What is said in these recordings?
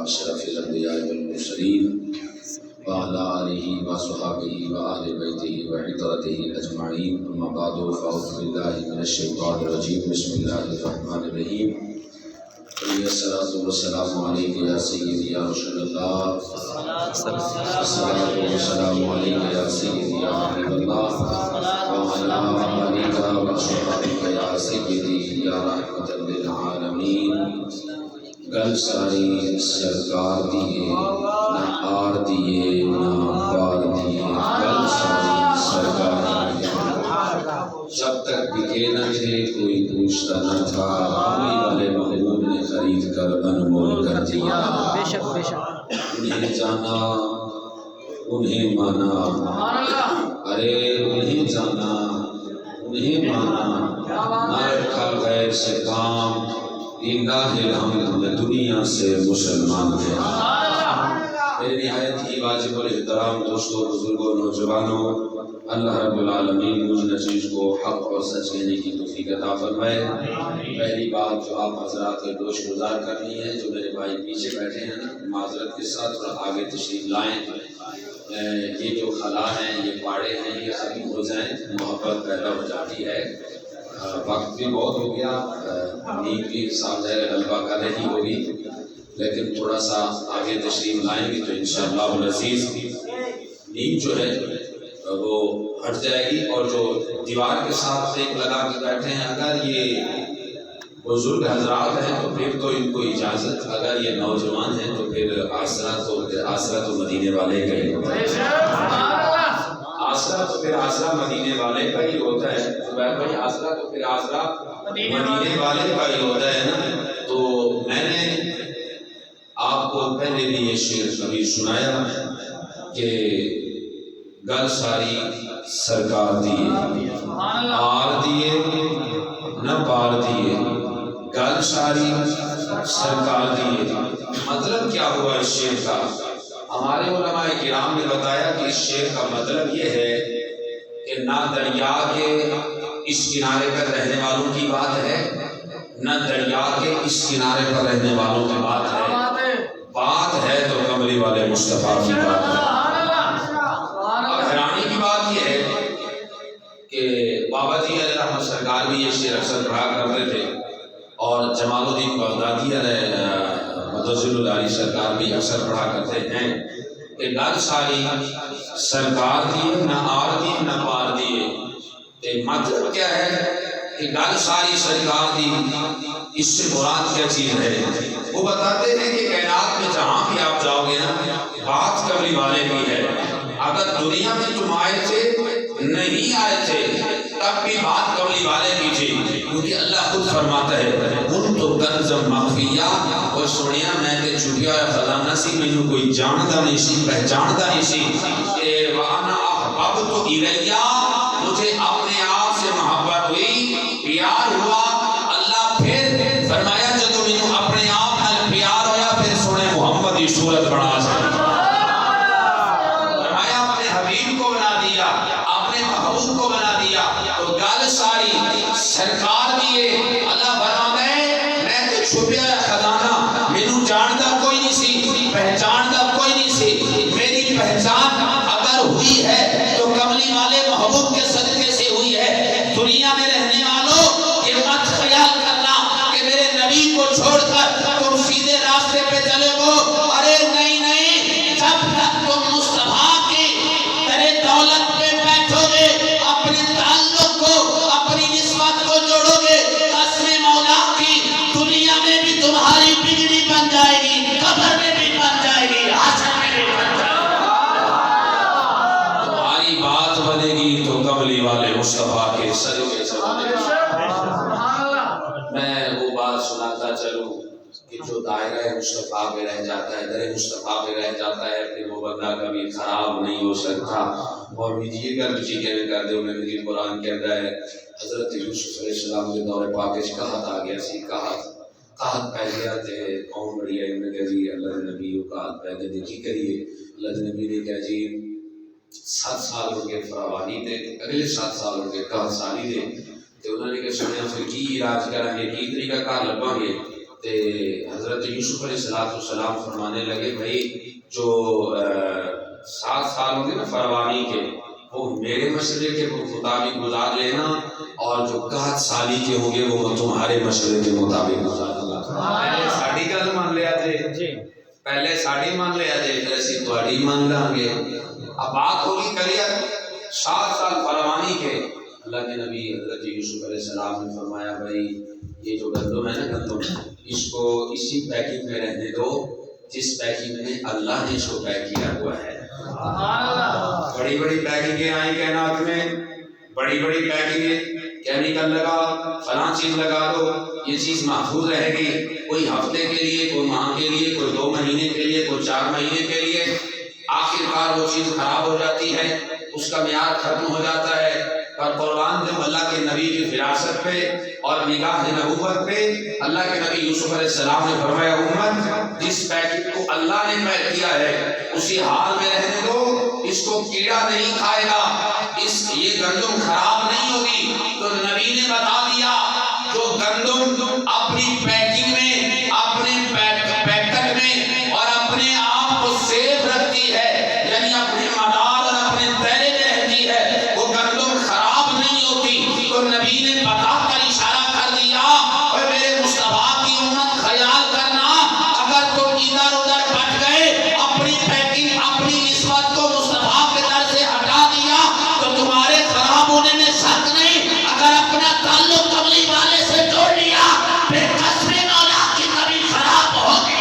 أشرف الأنبياء والمرسلين وعلى آله وصحبه وآل بيته وعترته أجمعين أما بعد فأعوذ بالله من الشيطان الرجيم بسم الله الرحمن الرحيم الصلاة والسلام عليك يا سيدي يا رسول الله الصلاة والسلام عليك يا سيدي يا حبيب الله وعلى آلك وصحبك يا سيدي يا رحمة للعالمين گل ساری سرکار دیے نہ آر دیے نہ پار دیے گل ساری سرکار دیے جب تک بکے نہ تھے کوئی پوچھتا نہ تھا کملی والے محبوب نے خرید کر انمول کر دیا انہیں جانا انہیں مانا ارے انہیں جانا انہیں مانا نہ رکھا غیر سے کام اللہ الحمد دنیا سے مسلمان ہیں میرے نہایت ہی واجب الاحترام دوستوں بزرگوں نوجوانوں اللہ رب العالمین مجھ نچیز کو حق اور سچ کہنے کی توفیق عطا فرمائے پہلی بات جو آپ حضرات کے گوش گزار کرنی ہے جو میرے بھائی پیچھے بیٹھے ہیں نا معذرت کے ساتھ تھوڑا آگے تشریف لائیں یہ جو خلا ہیں یہ پاڑے ہیں یہ ختم ہو جائیں محبت پیدا ہو جاتی ہے وقت بھی بہت ہو گیا نیند بھی صاحب حلوہ کر رہی ہوگی لیکن تھوڑا سا آگے تشریف لائیں گے تو انشاءاللہ العزیز نیند جو ہے وہ ہٹ جائے گی اور جو دیوار کے ساتھ ایک لگا کے بیٹھے ہیں اگر یہ بزرگ حضرات ہیں تو پھر تو ان کو اجازت اگر یہ نوجوان ہیں تو پھر آسرا تو مدینے والے کا ہی ہوتا ہے آسرا تو پھر آسرا مدینے والے کا ہی ہوتا ہے بھائی آسرا تو پھر آسرا مدینے والے کا ہی ہوتا ہے نا تو میں نے آپ کو پہلے بھی یہ شعر کبھی سنایا کہ گل ساری سرکار دیے آر دیے نہ پار دیے گل ساری سرکار دیے مطلب کیا ہوا اس شعر کا ہمارے علماء کرام نے بتایا کہ اس شعر کا مطلب یہ ہے کہ نہ دریا کے اس کنارے پر رہنے والوں کی بات ہے نہ دریا کے اس کنارے پر رہنے والوں کی بات ہے تو کملی والے مصطفیٰ کی بات ہے اب حیرانی کی بات یہ ہے کہ بابا جی علیہ رحمت سرکار بھی یہ شعر اکثر پڑھا کرتے تھے اور جمال الدین بغدادی علیہ مدثر العلی سرکار بھی اکثر پڑھا کرتے ہیں کہ گل ساری سرکار دیے نہ آر دیے نہ پار دیے مطلب کیا ہے کہ گل ساری سرکار دی اس سے مراد کیا چیز ہے وہ بتاتے ہیں کہ کائنات میں جہاں بھی آپ جاؤ گے نا بات کملی والے کی ہے اگر دنیا میں تم آئے تھے نہیں آئے تھے تب بھی بات کملی والے کی تھی کیونکہ اللہ خود فرماتا ہے ان تو کنزم مخفیہ اور سنیا میں تے چھپیا ہوا خزانہ سی مجھے کوئی جانتا نہیں سی پہچانتا نہیں سی کہ وانا احببت الیہ مجھے اپنے آپ سے محبت ہوئی پیار ہوا اللہ پھر فرمایا جب مجھے اپنے آپ نال پیار ہویا پھر سونے محمد کی صورت بنا سکتا فرمایا اپنے حبیب کو بنا دیا اپنے محبوب کو بنا دیا تو گل ساری سرکار دیے اللہ فرماتا ہے میں تو چھپیا خزانہ مینوں جانتا کوئی نہیں سی پہچانتا کوئی نہیں سی میری پہچان اگر ہوئی ہے تو کملی والے محبوب کے صدقے سے ہوئی ہے دنیا میں رہنے والوں یہ مت خیال کرنا کہ میرے نبی کو چھوڑ کر تم سیدھے راستے پہ چلے ہو ارے نہیں نہیں جب تک تم مصطفیٰ کی تیرے دولت پہ بیٹھو گے اپنے تعلق کو اپنی نسبت کو جوڑو گے قسم مولا کی دنیا میں بھی تمہاری بگڑی بن جائے گی قبر میں بھی بن جائے گی حشر میں بھی بن جائے گی تمہاری بات بنے گی تو کملی والے مصطفیٰ کے صدقے سے میں وہ بات سناتا چلوں کہ جو دائرہ مصطفیٰ پہ رہ جاتا ہے در مصطفیٰ پہ رہ جاتا ہے پھر وہ بندہ کبھی خراب نہیں ہو سکتا اور یہ کر کسی کہنے کر دے انہیں میری قرآن کہتا ہے حضرت یوسف علیہ السلام کے دور پاکش کہت آ گیا سی کہت پہ گیا تھے قوم بڑی ہے انہوں نے کہا جی اللہ نبی کو کہت پہ گیا دیکھی کریے اللہ نبی نے کہا جی 7 سال ہو گئے فراوانی دے اگلے 7 سال ہو گئے 10 سالی دے تو انہوں نے کہا سنیا پھر کی علاج کریں گے کی طریقہ کار لبا گے حضرت یوسف علیہ السلام فرمانے لگے بھائی جو 7 سال ہوں گے نا فروانی کے وہ میرے مشورے کے مطابق گزار لینا، اور جو 61 سالی کے ہوں گے وہ تمہارے مشورے کے مطابق گزار لینا۔ پہلے ساڑی گل مان لیا جے، پہلے ساڑی مان لیا جے، پھر اسی تواڈی مان لیں گے۔ اب بات ہوگی کلیئر، 7 سال فروانی کے۔ اللہ کے نبی حضرت یوسف علیہ السلام نے فرمایا بھائی یہ جو گندم ہے نا گندم، اس کو اسی پیکنگ میں رہنے دو جس پیکنگ میں اللہ نے اس کو پیک کیا ہوا ہے۔ بڑی بڑی پیکنگیں آئیں کائنات میں، بڑی بڑی پیکنگیں، کیمیکل لگا، فلاں چیز لگا دو، یہ چیز محفوظ رہے گی، کوئی ہفتے کے لیے، کوئی ماہ کے لیے، کوئی 2 مہینے کے لیے، کوئی 4 مہینے کے لیے، آخر کار وہ چیز خراب ہو جاتی ہے، اس کا معیار ختم ہو جاتا ہے۔ پر قربان جب اللہ کے نبی کی فراست پہ اور نگاہ نبوت پہ اللہ کے نبی یوسف علیہ السلام نے فرمایا امت جس پیکنگ کو اللہ نے پیک کیا ہے اسی حال میں رہنے دو، اس کو کیڑا نہیں کھائے گا، یہ گندم خراب نہیں ہوگی۔ تو نبی نے بتا دیا جو گندم اپنی پیکنگ میں، اپنے پیکٹ میں اور اپنے آپ کو سیف رکھتی ہے، یعنی اپنے مدار اور اپنے دائرے میں رہتی ہے، وہ گندم خراب نہیں ہوتی۔ تو نبی نے بتا کر اشارہ کر دیا اور میرے مصطفیٰ کی امت خیال کرنا، اگر تم ادھر ادھر بٹ گئے، اپنی پیکنگ اپنی نسبت کو مصطفیٰ کے در سے ہٹا دیا تو تمہارے خراب ہونے میں شک نہیں۔ اگر اپنا تعلق قبلی والے سے جوڑ لیا پھر قسم مولا کی کبھی خراب ہوگی۔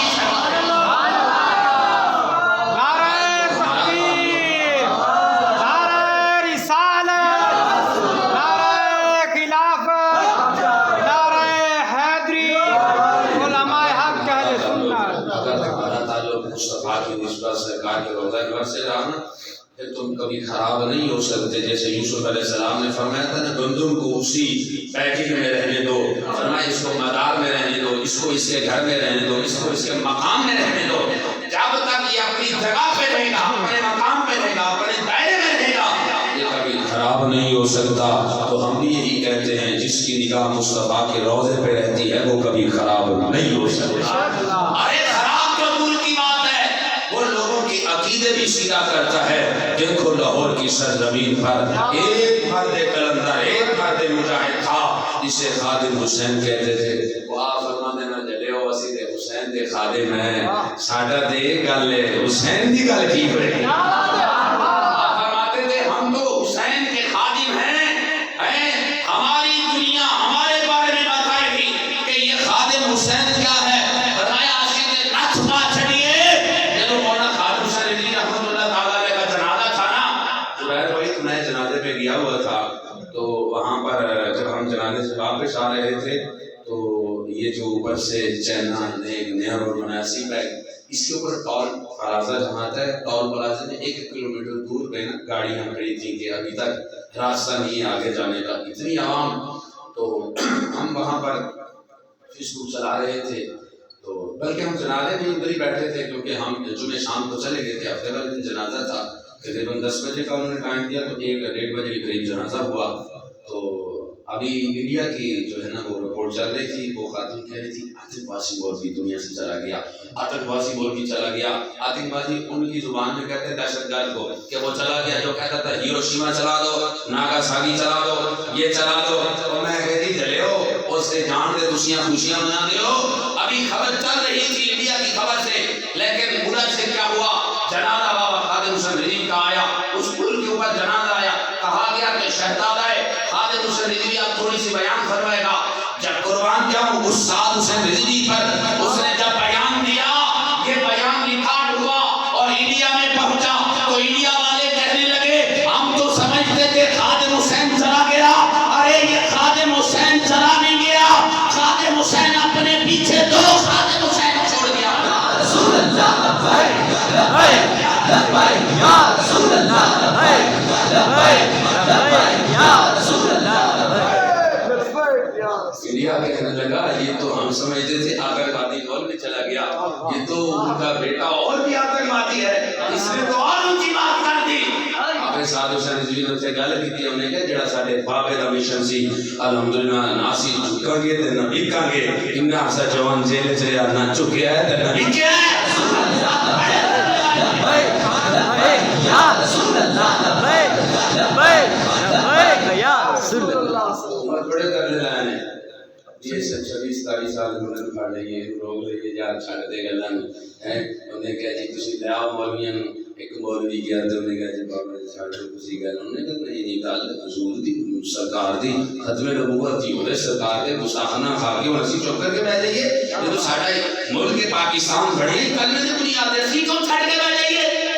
مصطفیٰ کی نسبت سرکار کے روضہ انور سے رہا نا پھر تم کبھی خراب نہیں ہو سکتے۔ جیسے یوسف علیہ السلام نے فرمایا تھا نا گندم کو اسی پیکنگ میں رہنے دو، فرمایا اس کو مدار میں رہنے دو، اس کو اس کے گھر میں رہنے دو، اس کو اس کے مقام میں رہنے دو، جب تک یہ اپنی جگہ پہ رہے گا، اپنے مقام پہ رہے گا، اپنے دائرے میں رہے گا، یہ کبھی خراب نہیں ہو سکتا۔ تو ہم بھی یہی کہتے ہیں جس کی نگاہ مصطفیٰ کے روضے پہ رہتی ہے وہ کبھی خراب نہیں ہو سکتا۔ ارے خراب تو دور کی بات ہے، وہ لوگوں کی عقیدے بھی سیدھا کرتا ہے۔ دیکھو لاہور کی سرزمین پر ایک مرد کلندر، ایک مرد مجاہد تھا جسے خادم حسین کہتے تھے۔ وہ آپ فرمانے میں جلے ہو اسی دے حسین دے خادم ہیں، ساڈا دے گل حسین دی گل کی ہوئے۔ آپ فرماتے تھے ہم تو حسین کے خادم ہیں، ہماری دنیا ہمارے بارے میں بتائے گی کہ یہ خادم حسین کیا ہے۔ گیا ہوا تھا تو وہاں پر جب ہم جنازے سے واپس آ رہے تھے تو یہ جو اوپر سے چینا نیا روڈ بنایا سی پیک، اس کے اوپر ٹول پلازا جماعت ہے، ٹول پلازا میں 1 کلومیٹر دور پہ نا گاڑیاں کھڑی تھیں کہ ابھی تک راستہ نہیں آگے جانے کا، اتنی عوام۔ تو ہم وہاں پر فیسبک چلا رہے تھے، تو بلکہ ہم جنازے میں ادھر ہی بیٹھے تھے کیونکہ ہم جمعہ شام کو چلے گئے تھے، ہفتے والے دن جنازہ تھا، تقریباً 10 بجے کا انہوں نے ٹائم دیا تو 1-1:30 بجے کے قریب جنازہ ہوا۔ تو ابھی انڈیا کی جو ہے نا وہ رپورٹ چل رہی تھی، وہ خاتون کہہ رہی تھی آتنک بازی مولوی دنیا سے چلا گیا، آتنک بازی مولوی چلا گیا۔ آتنک بازی ان کی زبان میں کہتے ہیں دہشت گرد کو کہ وہ چلا گیا، جو کہتا تھا ہیروشیما چلا دو، ناگاساکی چلا دو، یہ چلا دو، تو میں کہتی جلے ہو اس سے جان دے خوشیاں خوشیاں منا دے ہو۔ ابھی خبر چل رہی تھی انڈیا کی خبر سے، لیکن ملک سے کیا ہوا، جنازہ بابا خادم حسین رضوی کا آیا، اس پل کے اوپر جنازہ آیا، کہا گیا کہ شہزادہ خادم حسین رضوی اب تھوڑی سی بیان فرمائے گا۔ جب قربان جاؤں استاد حسین رضوی پر اس نے جب بیان دیا، یہ بیان ریکارڈ ہوا اور انڈیا میں پہنچا تو انڈیا والے کہنے لگے ہم تو سمجھتے تھے خادم حسین چلا گیا، ارے یہ خادم حسین چلا نہیں گیا، خادم حسین اپنے پیچھے 2 خادم حسین چھوڑ گیا۔ رسول اللہ انڈیا کہنے لگا یہ تو ہم سمجھتے تھے آتنکوادی اور بھی چلا گیا، یہ تو ان کا بیٹا اور بھی آتنکوادی ہے، اس نے تو اور اونچی بات کر دی۔ حافظ سعد حسین رضوی نے اتنے گل کی انہیں کہ جڑا سارے بابے دا مشن سی الحمدللہ ناسی چکا گے تے نہ وکاں گے انہاں ایسا جوان جیل چ نہ چکیا ہے تے نہ وکیا ہے یا رسول اللہ یا رسول اللہ بڑے کرنے لائے ہیں یہ 26-27 سال انہوں نے پڑھ لئیے روگ لئیے جان چھاڑ دے گا لن انہیں کہا جی تسی لے آؤ مولیاں ایک مولوی گیا تو انہیں کہا جی بابا چھاڑ دے کسی گل انہیں کہا نہیں گل حضور دی سرکار دی ختم نبوت دی ہوئے سرکار دے گستاخانہ کھا کے اور اسی چوک کر کے بیٹھ جائیے یہ تو ساڑھا ملک پاکستان بڑے ہی کلمے نے بنیاد ہے اسی کون چھاڑ کے بیٹھ جائیے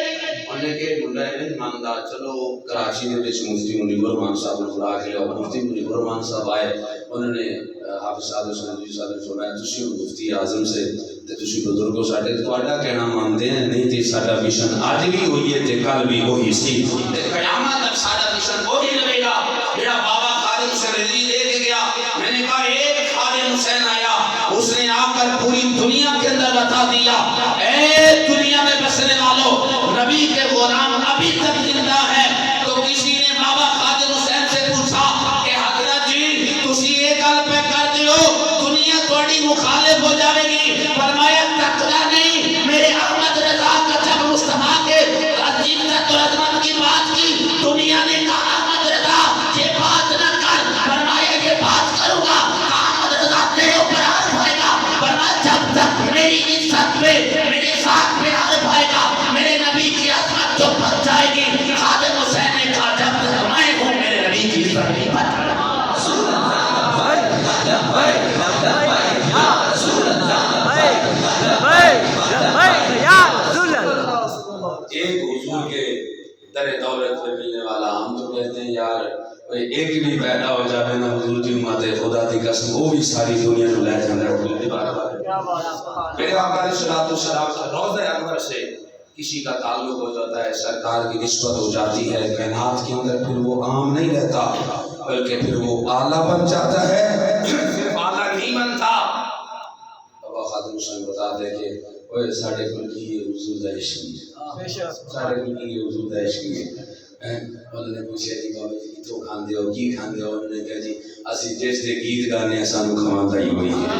انہیں کہ ملا ہے مانگا چلو کراچی نے بیچ مفتی منیب الرحمان صاحب نے خدا کے لئے مفتی منیب الرحمان صاحب آئے انہوں نے حافظ صاحب حسین صاحب نے فرمایا تسی مفتی اعظم سے تے تسی بزرگوں ساڈے تہاڈا کہنا مانتے ہیں نہیں تے ساڈا مشن اج بھی ہوئی ہے تے کل بھی وہی سی تے قیامت تک ساڈا مشن وہی رہے گا جڑا بابا خادم حسین رضوی دے کے گیا میں نے کہا ایک خادم حسین آیا اس نے آ کر پوری دنیا کے اندر بتا دیا اے دنیا میں بسنے والوں نبی کے غلام ابھی تک زندہ ہے تو کسی نے بابا خادم حسین سے پوچھا کہ حضرت جی تسی ایک گل پہ کر دیو دنیا تھوڑی مخالف ہو جائے گی فرمایا تکلا نہیں میرے احمد رضا کا جب مصطفیٰ کے عظیمت اور عظمت کی بات کی دنیا نے کہا احمد رضا یہ بات نہ کر فرمایا یہ بات کروں گا احمد رضا تیرے اوپر عرف آئے گا فرمایا جب تک میری عزت پہ میرے ساتھ پہ عرف آئے گا میرے نبی کی عظمت جو بچ جائے گی خادم حسین نے کہا جب تک میں ہوں میرے نبی کی عزت نہیں بچ ایک حضور کے در دولت میں ملنے والا ہم تو کہتے ہیں یار ایک بھی پیدا ہو جائے نا حضور کی امت خدا دی قسم وہ بھی ساری دنیا کو لے جانا ہے میرے آقا علیہ السلام کا روضہ انور سے کسی کا تعلق ہو جاتا ہے سرکار کی نسبت ہو جاتی ہے کائنات کے اندر پھر وہ عام نہیں رہتا بلکہ پھر وہ اعلیٰ بن جاتا ہے صرف اعلیٰ نہیں بنتا بابا خادم حسین بتا دے کہ اوہ ساڑھے کل کی یہ حضور دا عشقی ہے ساڑھے کل کی یہ حضور دا عشقی ہے انہوں نے پوچھا جی بابا جی تو کھان دے ہو کی کھان دے ہو انہوں نے کہا جی اسی جس دے گیت گانے سانو کھواندا ہی ہوئی ہے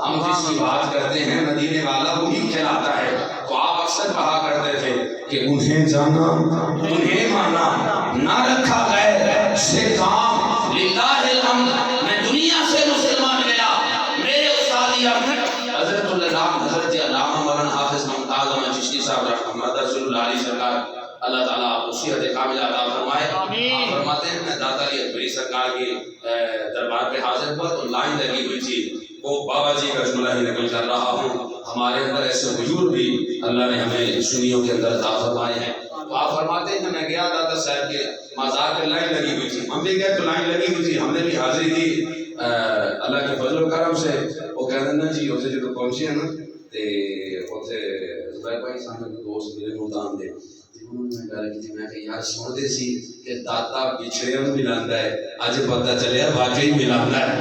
ہم جس کی بات کرتے ہیں مدینے والا وہی کھلاتا ہے تو آپ اکثر کہا کرتے تھے کہ انہیں جانا انہیں مانا نہ رکھا غیر سے کام للہ الحمد میں دنیا سے مسلمان گیا میرے استاد حضرت حضرت علامہ مولانا حافظ ممتاز احمد چشتی صاحب رحمۃ رسول اللہ علیہ سرکار اللہ تعالیٰ آپ کو صحت کاملہ عطا فرمائے آپ فرماتے ہیں میں داتا علی اکبری سرکار کے دربار پہ حاضر ہوا تو لائن لگی ہوئی تھی وہ بابا جی کا جملہ ہی نقل کر رہا ہوں ہمارے اندر ایسے حضور بھی اللہ نے ہمیں سنیوں کے اندر عطا فرمائے ہیں تو آپ فرماتے ہیں میں گیا داتا صاحب کے مزار پہ لائن لگی ہوئی تھی ہم بھی گئے تو لائن لگی ہوئی تھی ہم نے بھی حاضری دی اللہ کے فضل و کرم سے وہ کہہ دیں نا جی اتنے جو پہنچے ہیں نا تے اتنے زبیر بھائی سامنے دوست میرے ملتان دے انہوں نے گل کی میں کہ یار سنتے سی کہ داتا بچھڑے نوں ملاندا ہے اج پتہ چلیا واقعی ملاندا ہے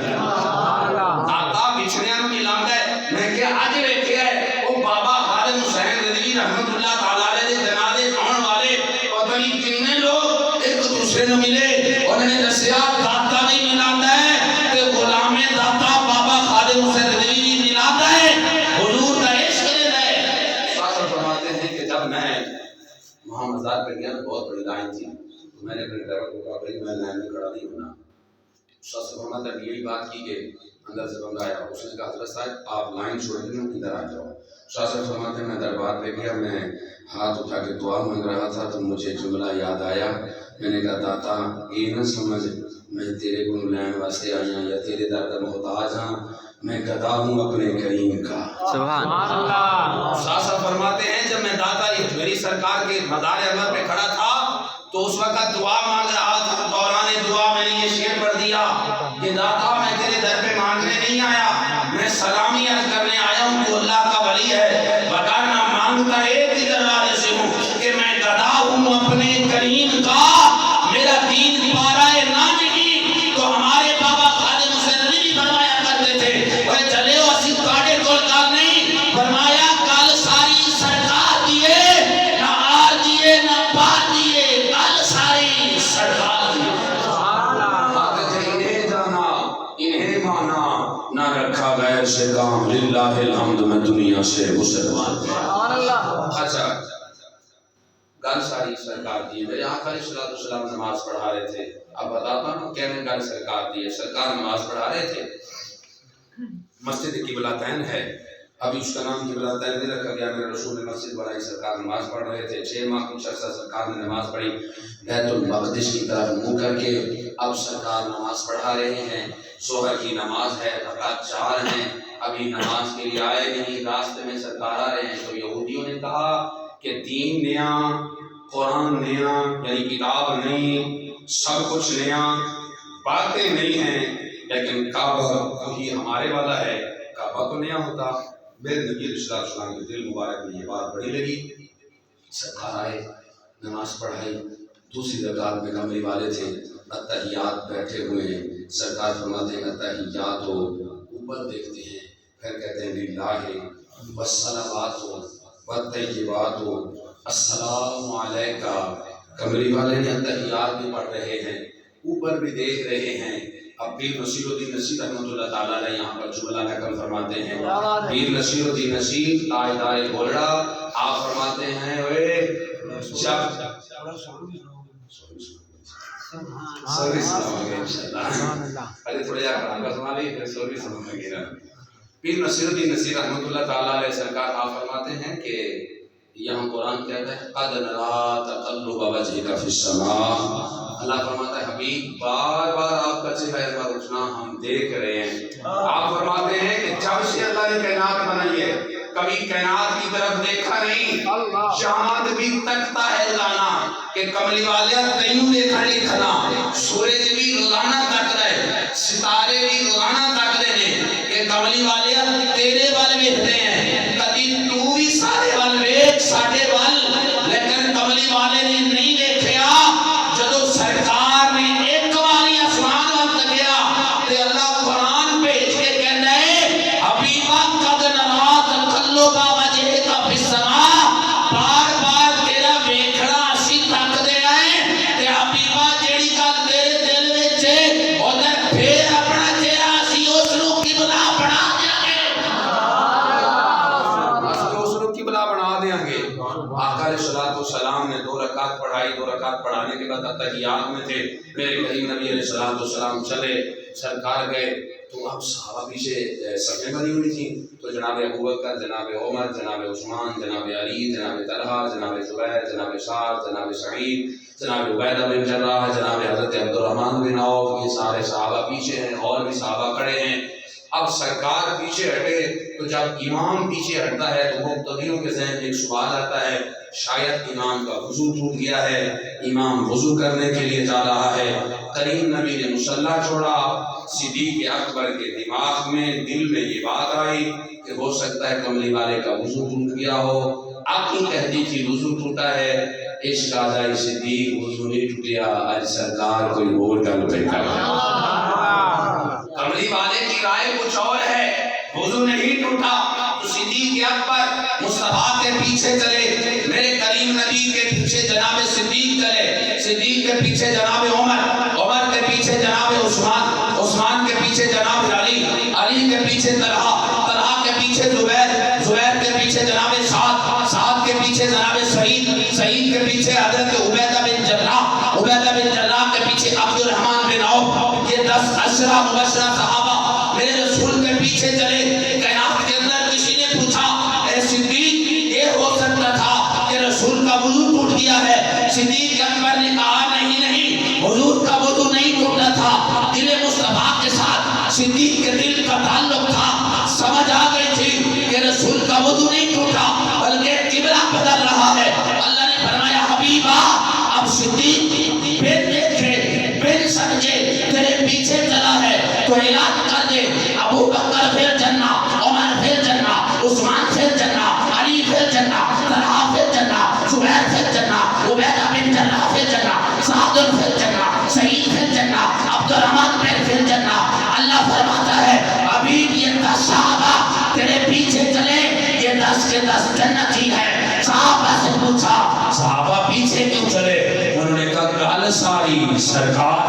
داتا بچھڑے نوں ملاندا ہے میں کہ اج ویکھیا ہے او بابا خادم حسین رضوی رحمت اللہ تعالی علیہ دے جنازے آن والے پتہ نہیں کتنے لوگ ایک دوسرے نوں ملے انہوں نے دسیا داتا بھی ملاندا ہے تے غلام داتا بابا خادم حسین رضوی بھی ملاندا ہے حضور کا عشق لینا ہے ساتھ فرماتے ہیں کہ جب میں وہاں مزار پہ گیا تو بہت بڑی لائن تھی تو میں نے اپنے ڈرائیور کو کہا بھائی میں لائن میں کھڑا نہیں ہونا شاہ سے فرماتا ہے یہی بات کی کہ اندر سے بندہ آیا اس نے کہا حضرت صاحب آپ لائن چھوڑ دیں ادھر آ جاؤ شاہ سے فرماتے ہیں میں دربار پہ گیا میں ہاتھ اٹھا کے دعا مانگ رہا تھا تو مجھے جملہ یاد آیا میں نے کہا داتا یہ نہ سمجھ میں تیرے کو لین واسطے آیا یا تیرے درد محتاج ہاں میں گدا ہوں اپنے کریم کا سبحان اللہ شاہ فرماتے ہیں جب میں داتا میری سرکار کے مزار انور پہ کھڑا تھا تو اس وقت دعا مانگ رہا تھا دوران دعا میں نے یہ شعر پڑھ دیا کہ داتا میں تیرے در پہ مانگنے نہیں آیا میں سلامی عرض کرنے آیا ہوں تو اللہ کا ولی ہے وگرنہ مانگتا ایک ہی دروازے سے ہوں کہ میں گدا ہوں اپنے کریم کا میرا دین پارا ہے نہ نہیں تو ہمارے بابا خادم حسین علی بھی فرمایا کرتے تھے وہ چلے ہو اسی کاٹے کول کال نہیں فرمایا کل ساری سرکار دیے نہ آر دیے نہ پار دیے وللہ الحمد میں دنیا سے مسلمان ہوں۔ سبحان اللہ۔ اچھا گل ساری سرکار دی ہے، یہاں علیہ السلام نماز پڑھا رہے تھے، اب بتاتا ہوں کہنے گل سرکار دی ہے، سرکار نماز پڑھا رہے تھے، مسجد قبلتین ہے، ابھی اس کا نام قبلتین نہیں رکھا گیا، میرے رسول نے مسجد بنائی، سرکار نماز پڑھ رہے تھے، 6 ماہ کچھ عرصہ سرکار نے نماز پڑھی، بیت المقدس کی طرف منہ کر کے، اب سرکار نماز پڑھا رہے ہیں، ظہر کی نماز ہے، رکعت 4 ہیں، ابھی نماز کے لیے آئے نہیں، راستے میں سرکار آ رہے ہیں، تو یہودیوں نے کہا کہ دین نیا، قرآن نیا، یعنی کتاب نہیں، سب کچھ نیا، باتیں نہیں ہیں، لیکن کعبہ وہی ہمارے والا ہے، کعبہ تو نیا ہوتا۔ میرے نبی علیہ السلام کے دل مبارک میں یہ بات بڑی لگی، سرکار آئے، نماز پڑھائی، دوسری رکعت میں کمرے والے تھے، اتحیات بیٹھے ہوئے ہیں، سرکار فرماتے ہیں اتحیات ہو، اوپر دیکھتے ہیں، پھر کہتے ہیں للہ والصلوات والطیبات ہو، السلام علیکہ، کمرے والے نے اتحیات بھی پڑھ رہے ہیں، اوپر بھی دیکھ رہے ہیں۔ اب پیر نصیر الدین نصیر رحمۃ اللہ تعالیٰ علیہ یہاں پر جملہ نقل فرماتے ہیں، پیر نصیر الدین نصیر تاجدار بولڑا، آپ فرماتے ہیں پیر نصیر الدین نصیر رحمۃ اللہ تعالیٰ علیہ سرکار آپ فرماتے ہیں کہ یہاں قرآن کہتا ہے قد نرا تقلب وجهك فی السماء، اللہ فرماتا ہے حبیب بار بار آپ کا چہرہ پر اٹھنا ہم دیکھ رہے ہیں۔ آپ فرماتے ہیں کہ جب سے اللہ نے کائنات بنائی ہے کبھی کائنات کی طرف دیکھا نہیں، چاند بھی تکتا ہے روزانہ کہ کملی والے تینوں دیکھا نہیں کھنا، سورج بھی روزانہ تک رہے، ستارے بھی روزانہ تک رہے کہ کملی والے تیرے بل ویکھتے ہیں، کبھی تو بھی سارے بل ویکھ ساڈے بل، لیکن کملی والے نے نہیں دیکھیا۔ جدو سرکار نے ایک باری آسمان وال تکیا تے اللہ قرآن بھیج کے کہندا ہے حبیبا قد نرا تقلب وجهك فی السماء، بار بار تیرا ویکھنا اسی تکدے ہیں تے حبیبا جیڑی گل تیرے دل وچ ہے اودر پھر اپنا چہرہ اسی اس نو قبلہ بنا دیاں گے، اسی اس نو قبلہ بنا دیاں گے۔ آقا علیہ السلام نے 2 رکعت پڑھائی، 2 رکعت پڑھانے کے بعد اتحیات میں تھے، میرے کریم نبی علیہ السلام چلے، سرکار گئے تو اب صحابہ پیچھے صفیں بنی ہوئی تھیں، تو جناب ابوبکر، جناب عمر، جناب عثمان، جناب علی، جناب طلحہ، جناب زبیر، جناب سعد، جناب سعید، جناب عبیدہ بن جراح، جناب حضرت عبد الرحمن بن عوف، یہ سارے صحابہ پیچھے ہیں اور بھی صحابہ کھڑے ہیں۔ اب سرکار پیچھے ہٹے تو جب امام پیچھے ہٹتا ہے تو مقتدیوں کے ذہن میں ایک سوال آتا ہے شاید امام کا وضو ٹوٹ گیا ہے، امام وضو کرنے کے لیے جا رہا ہے، کریم نبی نے مصلی چھوڑا، صدیق اکبر کے دماغ میں دل میں یہ بات آئی کہ ہو سکتا ہے کملی والے کا وضو ٹوٹ گیا ہو، عقل کہتی تھی وضو ٹوٹا ہے، عشق آ جائے صدیق وضو نہیں ٹوٹیا، آج سرکار کوئی اور گل پہ کر کملی والے کی رائے کچھ اور ہے، وضو نہیں ٹوٹا تو صدیق اکبر مصطفیٰ کے پیچھے چلے، میرے کریم نبی کے پیچھے جناب صدیق چلے، صدیق کے پیچھے جناب عمر، عمر کے پیچھے جناب عثمان، عثمان کے پیچھے جناب علی، علی کے پیچھے طلحہ، طلحہ کے پیچھے زبیر، زبیر کے پیچھے جناب سعد، سعد کے پیچھے جناب سعید، سعید کے پیچھے حضرت عبیدہ بن جراح، عبیدہ بن جراح کے پیچھے عبد الرحمن بن عوف، یہ 10 عشرہ مبشرہ صحابہ میرے رسول کے پیچھے چلے۔ کائنات کے اندر کسی نے پوچھا اے صدیق یہ ہو سکتا تھا کہ رسول کا وضو ٹوٹ گیا ہے؟ صدیق اکبر نے کہا نہیں نہیں، حضور کا وضو نہیں ٹوٹا تھا، دل مصطفیٰ کے ساتھ صدیق کے دل کا تعلق تھا، سمجھ آ گئی تھی کہ رسول کا وضو نہیں ٹوٹا بلکہ قبلہ بدل رہا ہے۔ اللہ نے فرمایا حبیبا اب صدیق بن دیکھے بن سمجھے تیرے پیچھے چلا ہے تو اعلان کر دے ابو بکر پھر جنہ، عمر پھر جنہ، عثمان پھر جنہ، علی پھر جنہ، طلحہ پھر جنہ، زبیر پھر جنہ، عبیدہ بن جراح پھر جنہ، سعد پھر جنہ، سعید پھر جنہ، عبد الرحمن پھر جنہ۔ اللہ فرماتا ہے ابھی یہ 10 صحابہ تیرے پیچھے چلے، یہ 10 کے 10 جنتی ہے۔ صحابہ سے پوچھا صحابہ پیچھے کیوں چلے؟ انہوں نے کہا گل ساری سرکار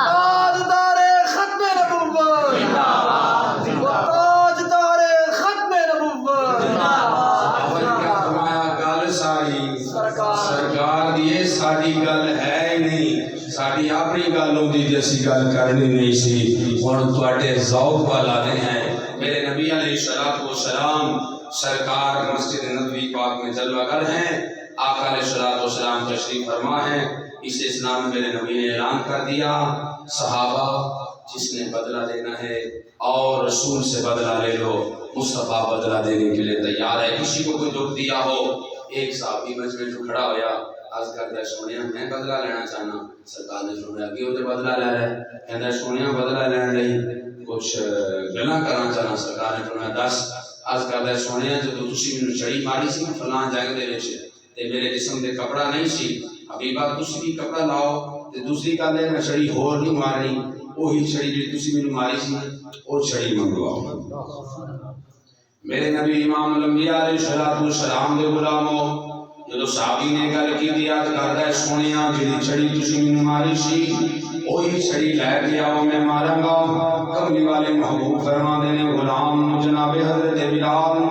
تاجدار ختم نبوت ساری گل ہے ہی نہیں، ساری اپنی گل ہوتی جی اسی گل کرنی نہیں سی، ہن تواڈے ذوق والا دے ہیں۔ میرے نبی علیہ الصلوۃ والسلام سرکار مسجد نبوی پاک میں جلوہ گر ہیں، آقا علیہ الصلوۃ والسلام تشریف فرما ہیں۔ اس اسلام میں میرے نبی نے اعلان کر دیا، صحابہ جس نے بدلہ لینا ہے اور رسول سے بدلہ لے لو، مصطفیٰ بدلہ دینے کے لیے تیار ہے۔ کسی کو کوئی دکھ دیا ہو، ایک صحابی مجمع جو کھڑا ہویا عرض کرتا ہے سونیا میں بدلہ لینا چاہنا، سرکار نے سنیا کہ وہ بدلہ لے رہا ہے، کہتا ہے سونیا بدلہ لین لئی کچھ گلاں کرنا چاہنا، سرکار نے فرمایا دس، عرض کرتا ہے سونیا جدوں تسی مینوں چھڑی ماری سی فلاں جنگ دے وچ تے میرے جسم تے کپڑا نہیں سی، حبیبا تسی بھی کپڑا لاؤ تے دوسری گل ہے میں چھڑی ہور نہیں مارنی، وہی چھڑی جی تسی مینوں ماری سی وہ چھڑی منگواؤ۔ میرے نبی امام الانبیاء علیہ الصلوۃ والسلام دے غلامو، جدو صحابی نے گل کی دیا کردا ہے سونیا جڑی چھڑی تسی مینوں ماری سی وہی چھڑی لے کے آؤ میں ماراں گا۔ کملی والے محبوب فرماندے نے غلام جناب حضرت بلال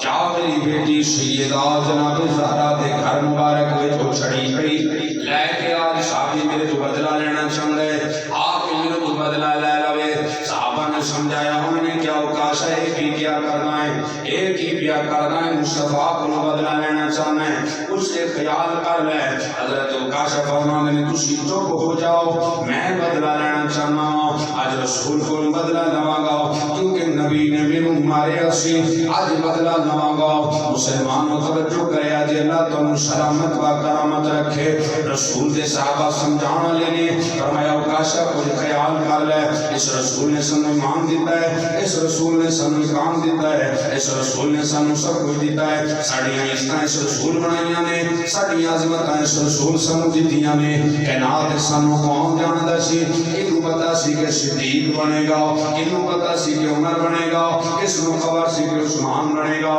یا میری بیٹی سیدہ جناب زہرا دے گھر مبارک وچ وہ چھڑی پئی لے کے آ، صحابی میرے تو بدلہ لینا چاہندا ہے، آپ میرے تو بدلہ لے لوے۔ صحابہ نے سمجھایا ہم نے کیا اوقاش ہے، ایک ہی کیا کرنا ہے، ایک ہی کیا کرنا ہے، مصطفیٰ کو بدلہ لینا چاہنا ہے، اس سے خیال کر لے۔ حضرت اوقاش فرماندے نے تسی چپ ہو جاؤ، میں بدلہ لینا چاہنا ہوں، اج رسول کو بدلہ لواں گا کیونکہ نبی نے میرے ماریا سی، اج بدلہ لواں گا۔ مسلمانوں توجہ کرے اج اللہ تم سلامت و کرامت رکھے۔ رسول دے صحابہ سمجھان والے نے فرمایا اوقاش کو خیال کر لے، اس رسول نے سانو ایمان دیتا ہے، اس رسول نے سانو کام دیتا ہے، اس رسول نے سانو سب کچھ دیتا ہے، ساڈیاں عزتاں اس رسول بنائیاں نے، ساڈیاں عظمتاں اس رسول سانو دتیاں نے۔ کائنات سانو کون جاندا سی؟ اینوں پتہ سی کہ صدیق بنے گا، اینوں پتہ سی کہ عمر بنے گا، کس نوں خبر سی کہ عثمان بنے گا،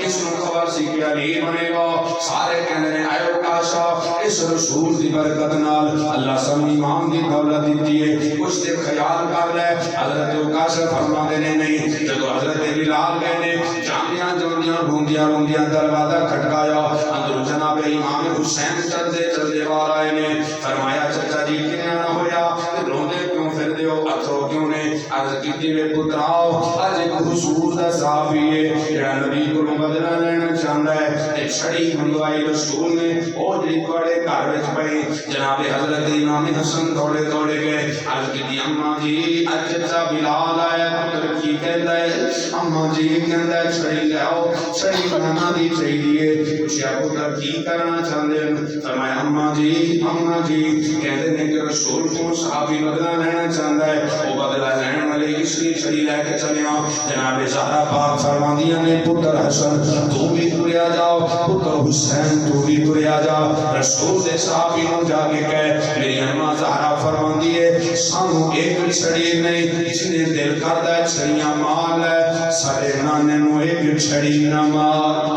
کس نوں خبر سی کہ علی بنے گا۔ سارے کہندے نے اے اوقاشا اس رسول دی برکت نال اللہ سانو ایمان دی دولت دتی ہے، اس تے خیال کر لے۔ حضرت اوقاشا فرماندے نے نہیں، جدو حضرت بلال کہنے جاندیاں جوندیاں روندیاں روندیاں دروازہ کھٹکایا، اندر جناب امام حسین چلدے چلدے باہر آئے نے، فرمایا چچا جی کیوں نہ ہویا، روندے کیوں پھر دیو، اتھرو کیوں نے؟ عرض کیتی وے پتراؤ اج ایک حضور دا صحابی ہے جڑا نبی کو بدلہ لینا چاہندا ہے، تے چھڑی منگوائی رسول نے، او جڑی تواڈے گھر وچ پئی۔ جناب حضرت امام حسن دوڑے دوڑے گئے، عرض کیتی اماں جی اج چچا بلال آیا، پتر کی کہندا ہے؟ اماں جی کہندا ہے چھڑی لے آؤ، چھڑی نانا دی چاہیے۔ پوچھیا پتر کی کرنا چاہندے ہیں؟ فرمایا اماں جی کہندے نے کہ رسول کو صحابی بدلہ لینا چاہندا ہے، وہ بدلہ لین والے اس لیے چھڑی لے کے چلے آ۔ جناب زہرا پاک فرماندیاں نے پتر حسن تو بھی تریا جاؤ، پتر حسین تو بھی تریا جا۔ رسول دے صحابی نوں جا کے کہے میری اماں زہرا فرماندی ہے سانو ایک چھڑی نہیں، جس نے دل کردا ہے چھڑیاں مار لے، ساڈے نانے نوں ایک چھڑی نہ مار،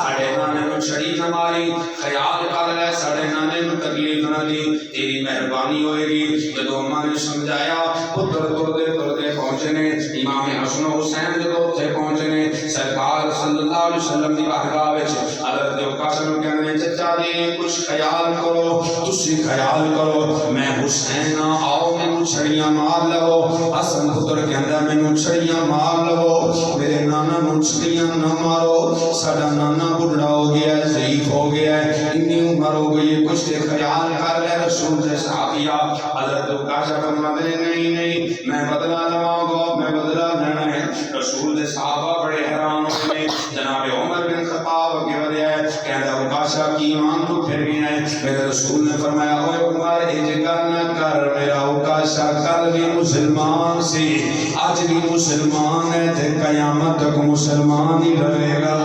ساڈے نانے نوں چھڑی نہ ماری، خیال کر لے ساڈے نانے نوں تکلیف نہ دی، تیری مہربانی ہوئے گی۔ جدو اماں نے سمجھایا پتر تردے تردے پہنچے نے، امام حسن و حسین جدو اتھے پہنچے نے، سرکار صلی اللہ علیہ وسلم دی بارگاہ وچ حضرت اوقاش نوں کہندے نے چچا جی کچھ خیال کرو، تسی خیال کرو، میں حسین آؤ مینوں چھڑیاں مار لو۔ حسن پتر کہندا مینوں چھڑیاں مار لو، میرے نانا نوں چھڑیاں نہ مارو، ساڈا نانا بڈھا ہو گیا ہے، ضعیف ہو گیا ہے، اتنی عمر ہو گئی ہے، کچھ تے خیال کر لے۔ رسول دے صحابیہ حضرت اوقاش فرماتے نہیں میں بدلہ لواں گا، میں بدلہ لینا ہے۔ رسول دے صحابہ بڑے حیران ہوئے، جناب عمر بن خطاب اگے ودیا ہے، کہندا اوقاشا کی ایمان تو پھر گیا ہے؟ میرے رسول نے فرمایا اوے عمر اج گل نہ کر، میرا اوقاشا کل بھی مسلمان سی، اج بھی مسلمان ہے تے قیامت تک مسلمان ہی رہے گا۔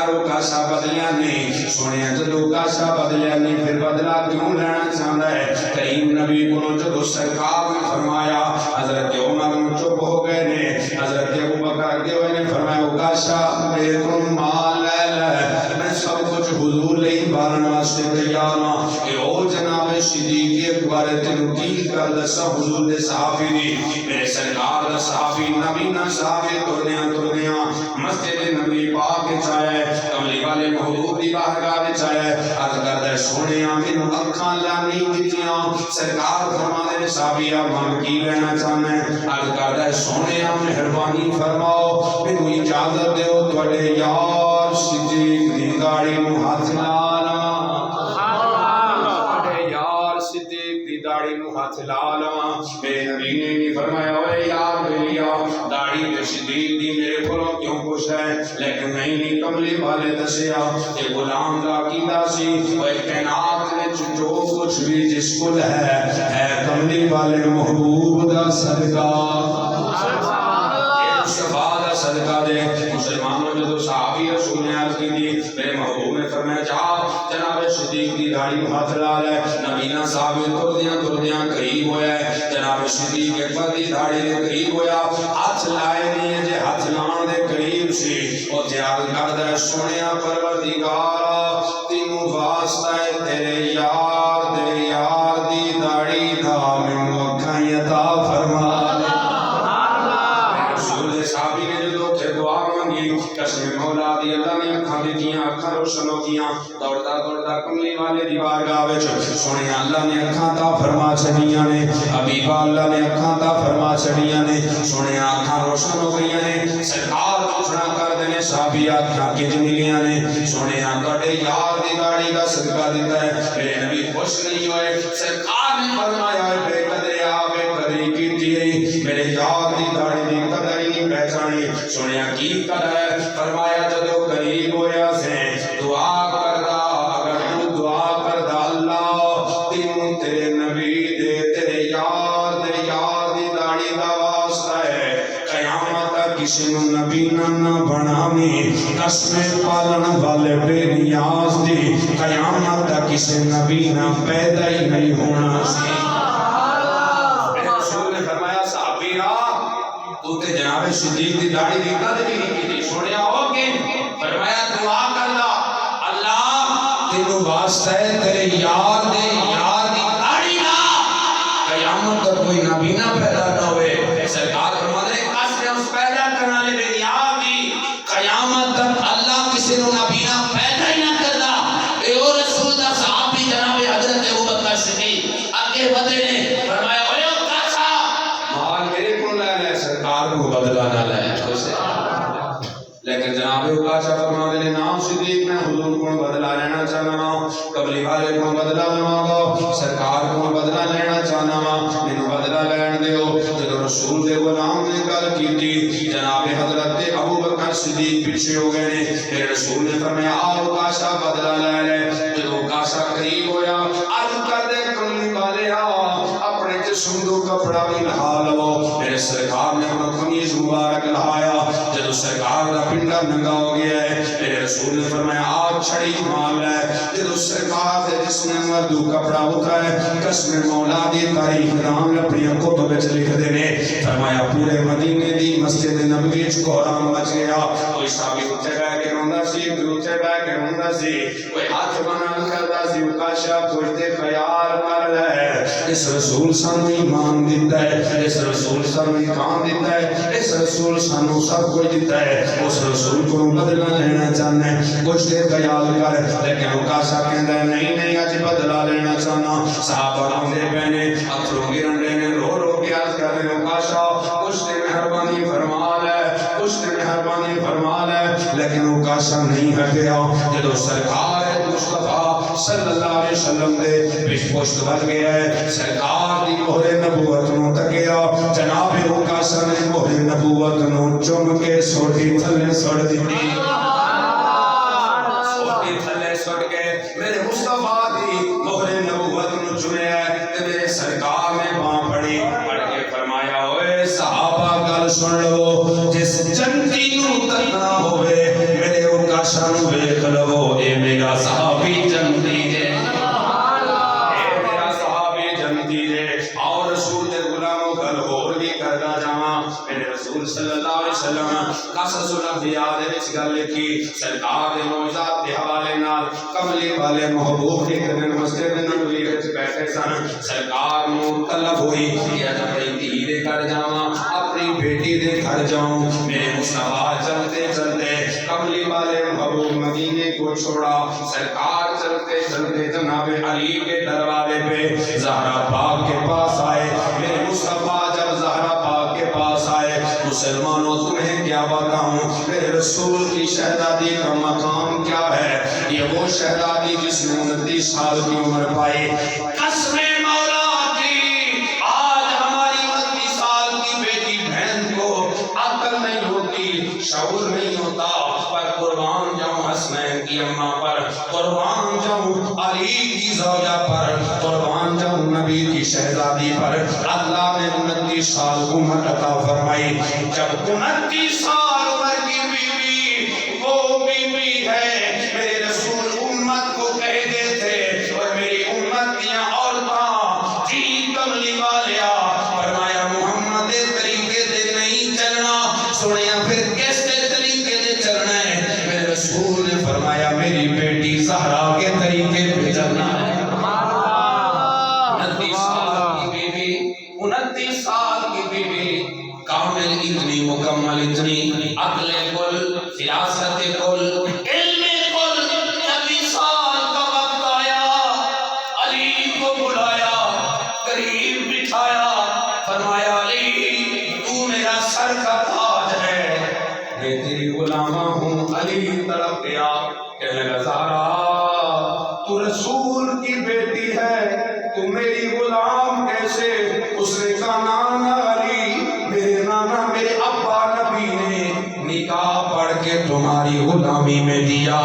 اوقاشا بدلیا نہیں، سنیا جدو اوقاشا بدلیا نہیں پھر بدلہ کیوں لینا چاہتا ہے؟ کریم نبی کو جدو سرکار نے فرمایا، حضرت عمر چپ ہو گئے نے، حضرت ابوبکر اگے ہوئے نے فرمایا اوقاشا میرے کو مال لے لے، میں سب کچھ حضور لئی بارن واسطے تیار ہاں۔ کہ او جناب صدیق اکبر تینوں کی کر دسا حضور دے صحابی دی، میرے سرکار دا صحابی نبی نہ صحابی تردیاں مسجد نبی پاک وچ آئے، کملی والے والے محبوب دی بارگاہ وچ آیا ہے عرض کردا ہے سونیا مینوں اکھاں اللہ نہیں دتیاں سرکار فرماندے نے صحابیہ من کی لینا چاہنا ہے عرض کردا ہے سونیا مہربانی فرماؤ مینوں اجازت دیو تواڈے یار صدیق دی داڑھی نوں ہاتھ لا لواں تواڈے یار صدیق دی داڑھی نوں ہاتھ لا لواں میرے نبی نے نہیں فرمایا اے یار بلیا داڑھی تے صدیق دی میرے کولوں کیوں پوچھ ہے لیکن نہیں کملی والے دسیا کہ غلام دا عقیدہ سی وہ کائنات وچ جو کچھ بھی جس کل ہے کملی والے محبوب دا صدقہ مصطفیٰ دا صدقہ دے مسلمانوں جدو صحابی رسول نے عرض کی تھی میرے محبوب نے فرمایا جا جناب صدیق دی داڑھی کو ہاتھ لا لے نبینا صحابی تردیاں قریب ہویا ہے جناب صدیق اکبر دی داڑھی دے قریب ہویا ہاتھ لائے نہیں جے ہاتھ لان دے قریب سی او تیار کردہ ہے سونیا پروردگارا تینوں واسطہ ہے تیرے یار دی داڑھی دا مینوں اکھاں عطا فرما صحابی نے جو تھے دعا مانگی قسم مولا دی اللہ نے اکھاں دیتیاں اکھاں روشن ہو گیاں دوڑتا کملی والے دی بارگاہ وچ سونے اللہ نے اکھاں عطا فرما چھڑیاں نے حبیبا اللہ نے اکھاں عطا فرما چھڑیاں نے سونے اکھاں روشن ہو گئیاں نے سرکار پوچھنا کر دے نے صحابی اکھاں کج ملیاں نے سونے تواڈے یار دی داڑھی دا صدقہ دیتا ہے میرے نبی خوش نہیں ہوئے سرکار نے فرمایا بے قدر بے قدری کیتی میرے یار دی داڑھی دی قدر نہیں پہچانی سنیا کی قدر ہے فرمایا جدو قریب ہویا سے دعا کردا اگر تو دعا کردا اللہ تینوں تیرے نبی دے تیرے یار دی داڑھی دا واسطہ ہے قیامت تک کسی نو نبی نہ بناویں قسم پالن والے بے نیاز دی قیامت تک کسی نبی نہ پیدا ہی نہیں ہونا سی تو تے جناب صدیق دی داڑھی دی قدر بھی نہیں کی سنیا ہو کہ فرمایا دعا کر اللہ تینوں واسطہ ہے تیرے یار دی داڑھی دا قیامت تک کوئی نبی نہ پیدا نہ ہوئے سرکار فرماتے ہیں قسم اس پیدا کرنے والے بے نیاز دی قیامت تک اللہ کسی نو نبی نہ پیدا ہی نہ کردا اے او رسول دا صحابی جناب حضرت ابوبکر صدیق آگے بڑھے نے فرمایا کو بدلہ نہ لائے لیکن جناب اکاشا فرما دے نام صدیق میں حضور کو بدلہ لینا چاہنا قبلی والے کو بدلہ لماغو سرکار کو بدلہ لینا چاہنا مینوں بدلہ لین دیو جدو رسول دے غلام نے گل کی جناب حضرت ابوبکر صدیق پیچھے ہو گئے نے پھر رسول نے فرمایا آؤ اکاشا بدلہ لے لے جدو اکاشا قریب ہویا عرض کر دے قبلی والے اپنے جسم دو کپڑا بھی لہا لو میرے سرکار نے اپنا قمیض مبارک لہایا جدو سرکار دا پنڈا ننگا ہو گیا ہے میرے رسول نے فرمایا آج چھڑی مال ہے جدو سرکار دے جس نے مردو کپڑا اترا ہے قسم مولا دی تاریخ نام اپنی کتب وچ لکھ دینے فرمایا پورے مدینے دی مسجد نبوی وچ کوہرام مچ گیا کوئی صحابی اٹھے بیٹھ کے روندا سی کوئی اٹھے بیٹھ کے روندا سی کوئی ہاتھ بنا کردا سی اکاشا کچھ دے خیال کر لے اس رسول سانو ایمان دیتا ہے اس رسول سانو ایمان دیتا ہے اس رسول سانو سب کچھ دیتا ہے اس رسول کو بدلہ لینا چاہنا ہے کچھ دیر خیال کر لیکن اکاشا کہندا ہے نہیں اج بدلہ لینا چاہنا صحابہ روندے پے نے اتھرو گرن رہے نے رو کے عرض کر رہے اکاشا کچھ دیر مہربانی فرما لے کچھ دیر مہربانی فرما لے لیکن اکاشا نہیں ہٹیا جدو سرکار مصطفیٰ صلی اللہ علیہ وسلم دے پیش پشت بن گیا ہے سرکار دی مہر نبوت نو تکیا جناب اکاشا نے مہر نبوت نو چم کے سوٹی تھلے سڑ دیتی سوٹی تھلے سڑ کے میرے مصطفیٰ دی مہر نبوت نو چنے تے میرے سرکار نے باں پڑی پڑھ کے فرمایا ہوئے صحابہ گل سن لو جس جنتی نو تکنا ہوئے میرے اکاشا نو ویکھ لو اے میرا صحابی جنتی ہے صلی اللہ علیہ وسلم قصص الانبیاء دے وچ گل لکھی سرکار دے معجزات دے حوالے نال کملی والے محبوب نے کدن مسجد نبوی وچ بیٹھے سن سرکار نو طلب ہوئی کہ اج اپنی دھی دے گھر جاواں اپنی بیٹی دے گھر جاؤں میرے مصطفیٰ چلتے چلتے کملی والے محبوب مدینے کو چھوڑا، سرکار چلتے چلتے جناب علی کے دروازے پہ زہرا پاک کے پاس آئے۔ میرے مصطفیٰ جب زہرا پاک کے پاس آئے، مسلمانوں تمہیں کیا بتاؤں میرے رسول کی شہزادی کا مقام کیا ہے؟ یہ وہ شہزادی جس نے 29 سال کی عمر پائی، قسم مولا کی آج ہماری 29 سال کی بیٹی بہن کو عقل نہیں ہوتی، شعور نہیں ہوتا، پر قربان جاؤں حسنین کی اماں پر، قربان جاؤں علی کی زوجہ پر، قربان جاؤں نبی کی شہزادی پر، اللہ نے 29 سال عمر عطا فرمائی۔ جب 29 سال عمر کی بیوی وہ بیوی ہے، میرے رسول امت کو کہتے تھے اور میری امت کی عورتاں جی کملی والیا فرمایا محمد طریقے سے نہیں چلنا، سنیا پھر کیسے طریقے سے چلنا ہے؟ میرے رسول نے فرمایا میری بیٹی زہرا کے طریقے پہ چلنا ہے۔ 29 سال کی بیوی، 29 سال کی بیوی، کامل اتنی، مکمل اتنی، عقل کل، فراست کل، علم کل۔ 26 سال کا وقت آیا، علی کو بلایا، قریب بٹھایا، فرمایا علی تو میرا سر کا تاج ہے، میں تیری غلامہ ہوں۔ علی تڑپ گیا، کہنے لگا زہرا تو رسول کی بیٹی ہے، تو میری غلام کیسے؟ اس نے کہا نانا علی، میرے نانا میرے ابا نبی نے نکاح پڑھ کے تمہاری غلامی میں دیا۔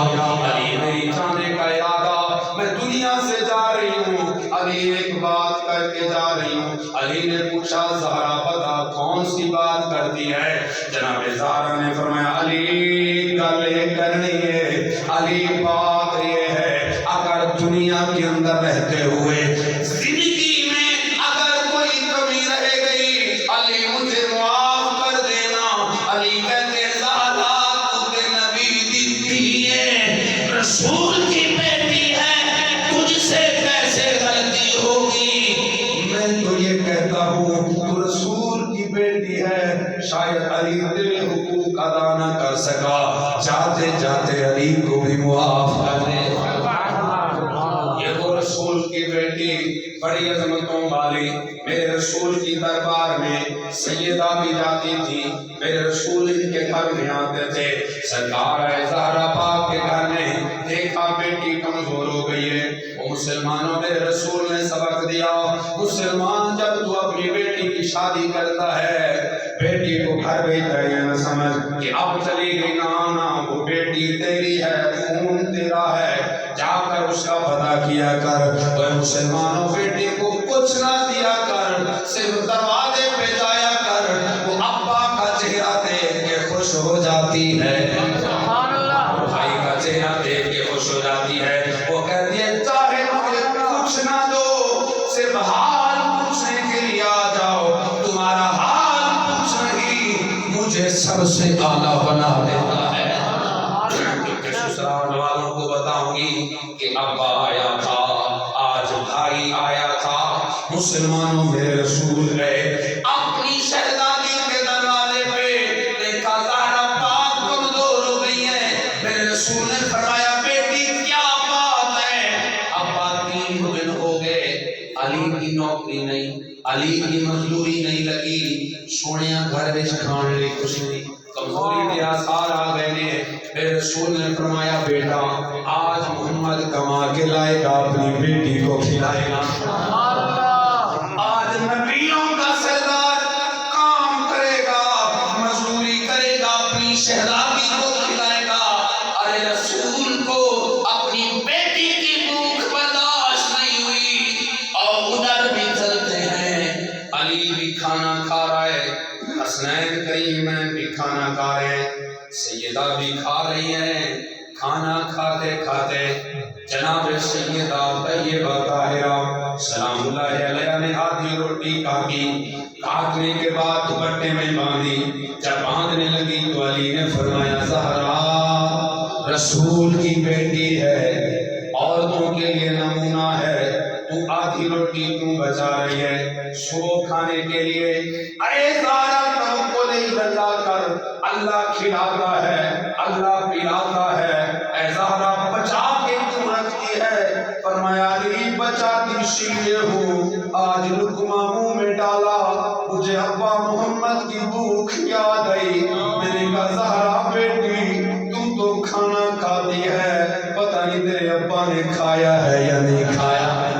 علی میری جانے کا ارادہ، میں دنیا سے جا رہی ہوں، علی ایک بات کر کے جا رہی ہوں۔ علی نے پوچھا زہرا بتا کون سی بات کرتی ہے؟ جناب زہرا نے فرمایا علی گل یہ کرنی ہے، علی بات یہ ہے اگر دنیا کے اندر رہتے ہوئے زندگی میں اگر کوئی کمی رہ گئی علی مجھے معاف کر دینا۔ علی کہتے زہرا تجھے نبی دیتی ہے، رسول کی بیٹی ہے، تجھ سے کیسے غلطی ہوگی؟ میں تو یہ کہتا ہوں تو رسول کی بیٹی ہے، شاید علی تیرے حقوق ادا نہ کر سکا، جاتے جاتے علی کو بھی معاف کر دے۔ یہ وہ رسول کی بیٹی بڑی عظمتوں والی، میرے رسول کی دربار میں سیدہ بھی جاتی تھی، میرے رسول ان کے گھر میں آتے تھے۔ سرکار آئے زہرا پاک کے گھر میں، دیکھا بیٹی کمزور ہو گئی ہے۔ وہ مسلمانوں میرے رسول نے سبق دیا، مسلمان جب تو اپنی بیٹی کی شادی کرتا ہے بیٹی کو گھر بھیجتا ہے، یہ نہ سمجھ کہ اب چلی گئی، نہ وہ بیٹی تیری ہے، خون تیرا ہے، جا کر اس کا پتہ کیا کر۔ وہ مسلمانوں بیٹی کو کچھ نہ دیا کر، صرف دروازے پہ جایا کر، وہ ابا کا چہرہ دیکھ کے خوش ہو جاتی ہے، بھائی کا چہرہ دیکھ کے خوش ہو جاتی ہے۔ وہ کہتی ہے چاہے مجھے کچھ نہ دو، صرف حال پوچھنے کے لیے آ جاؤ، تمہارا حال پوچھنا ہی مجھے سب سے اعلیٰ بنا دیتا ہے۔ کیونکہ سسرال والوں کو بتاؤں گی کہ ابا آیا تھا، آج بھائی آیا تھا، مسلمانوں میرے رسول گئے اپنی شہزادی کے دروازے پہ، دیکھا زہرا پاک کمزور ہو گئی ہے۔ میرے رسول نے فرمایا بیٹی کیا بات ہے؟ ابا 3 دن ہو گئے، علی کی نوکری نہیں، علی کی مزدوری نہیں لگی، سونیا گھر وچ کھان لئی کچھ نہیں، کمزوری کے آثار آ گئے نے۔ میرے رسول نے فرمایا بیٹا آج محمد کما کے لائے گا، اپنی بیٹی کو کھلائے گا۔ آج نبیوں کا سردار کام کرے گا، مزدوری کرے گا، اپنی شہزادی کو کھلائے گا۔ ارے رسول کو اپنی بیٹی کی بھوک برداشت نہیں ہوئی، اور ادھر بھی چلتے ہیں، علی بھی کھانا کھا رہا ہے، حسنین کریمین بھی کھانا کھا رہے ہیں، سیدہ بھی کھا رہی ہیں۔ کھانا کھاتے کھاتے جناب سیدہ طیبہ طاہرہ سلام اللہ علیہ نے آدھی روٹی کاٹی، کاٹنے کے بعد دوپٹے میں باندھی، جب باندھنے لگی تو علی نے فرمایا زہرا رسول کی بیٹی ہے، عورتوں کے لیے نمونہ ہے، تو آدھی روٹی کیوں بچا رہی ہے صبح کھانے کے لیے؟ اے زہرا توکل اللہ کر، اللہ کھلاتا ہے، اللہ پلاتا ہے۔ اے زہرا بچا کے کیوں رکھتی ہے؟ فرمایا علی بچاتی اس لیے ہوں آج لقمہ منہ میں ڈالا مجھے ابا محمد کی بھوک یاد آئی، میں نے کہا زہرا بیٹی تم تو کھانا کھاتی ہے، پتہ نہیں تیرے ابا نے کھایا ہے یا نہیں کھایا ہے۔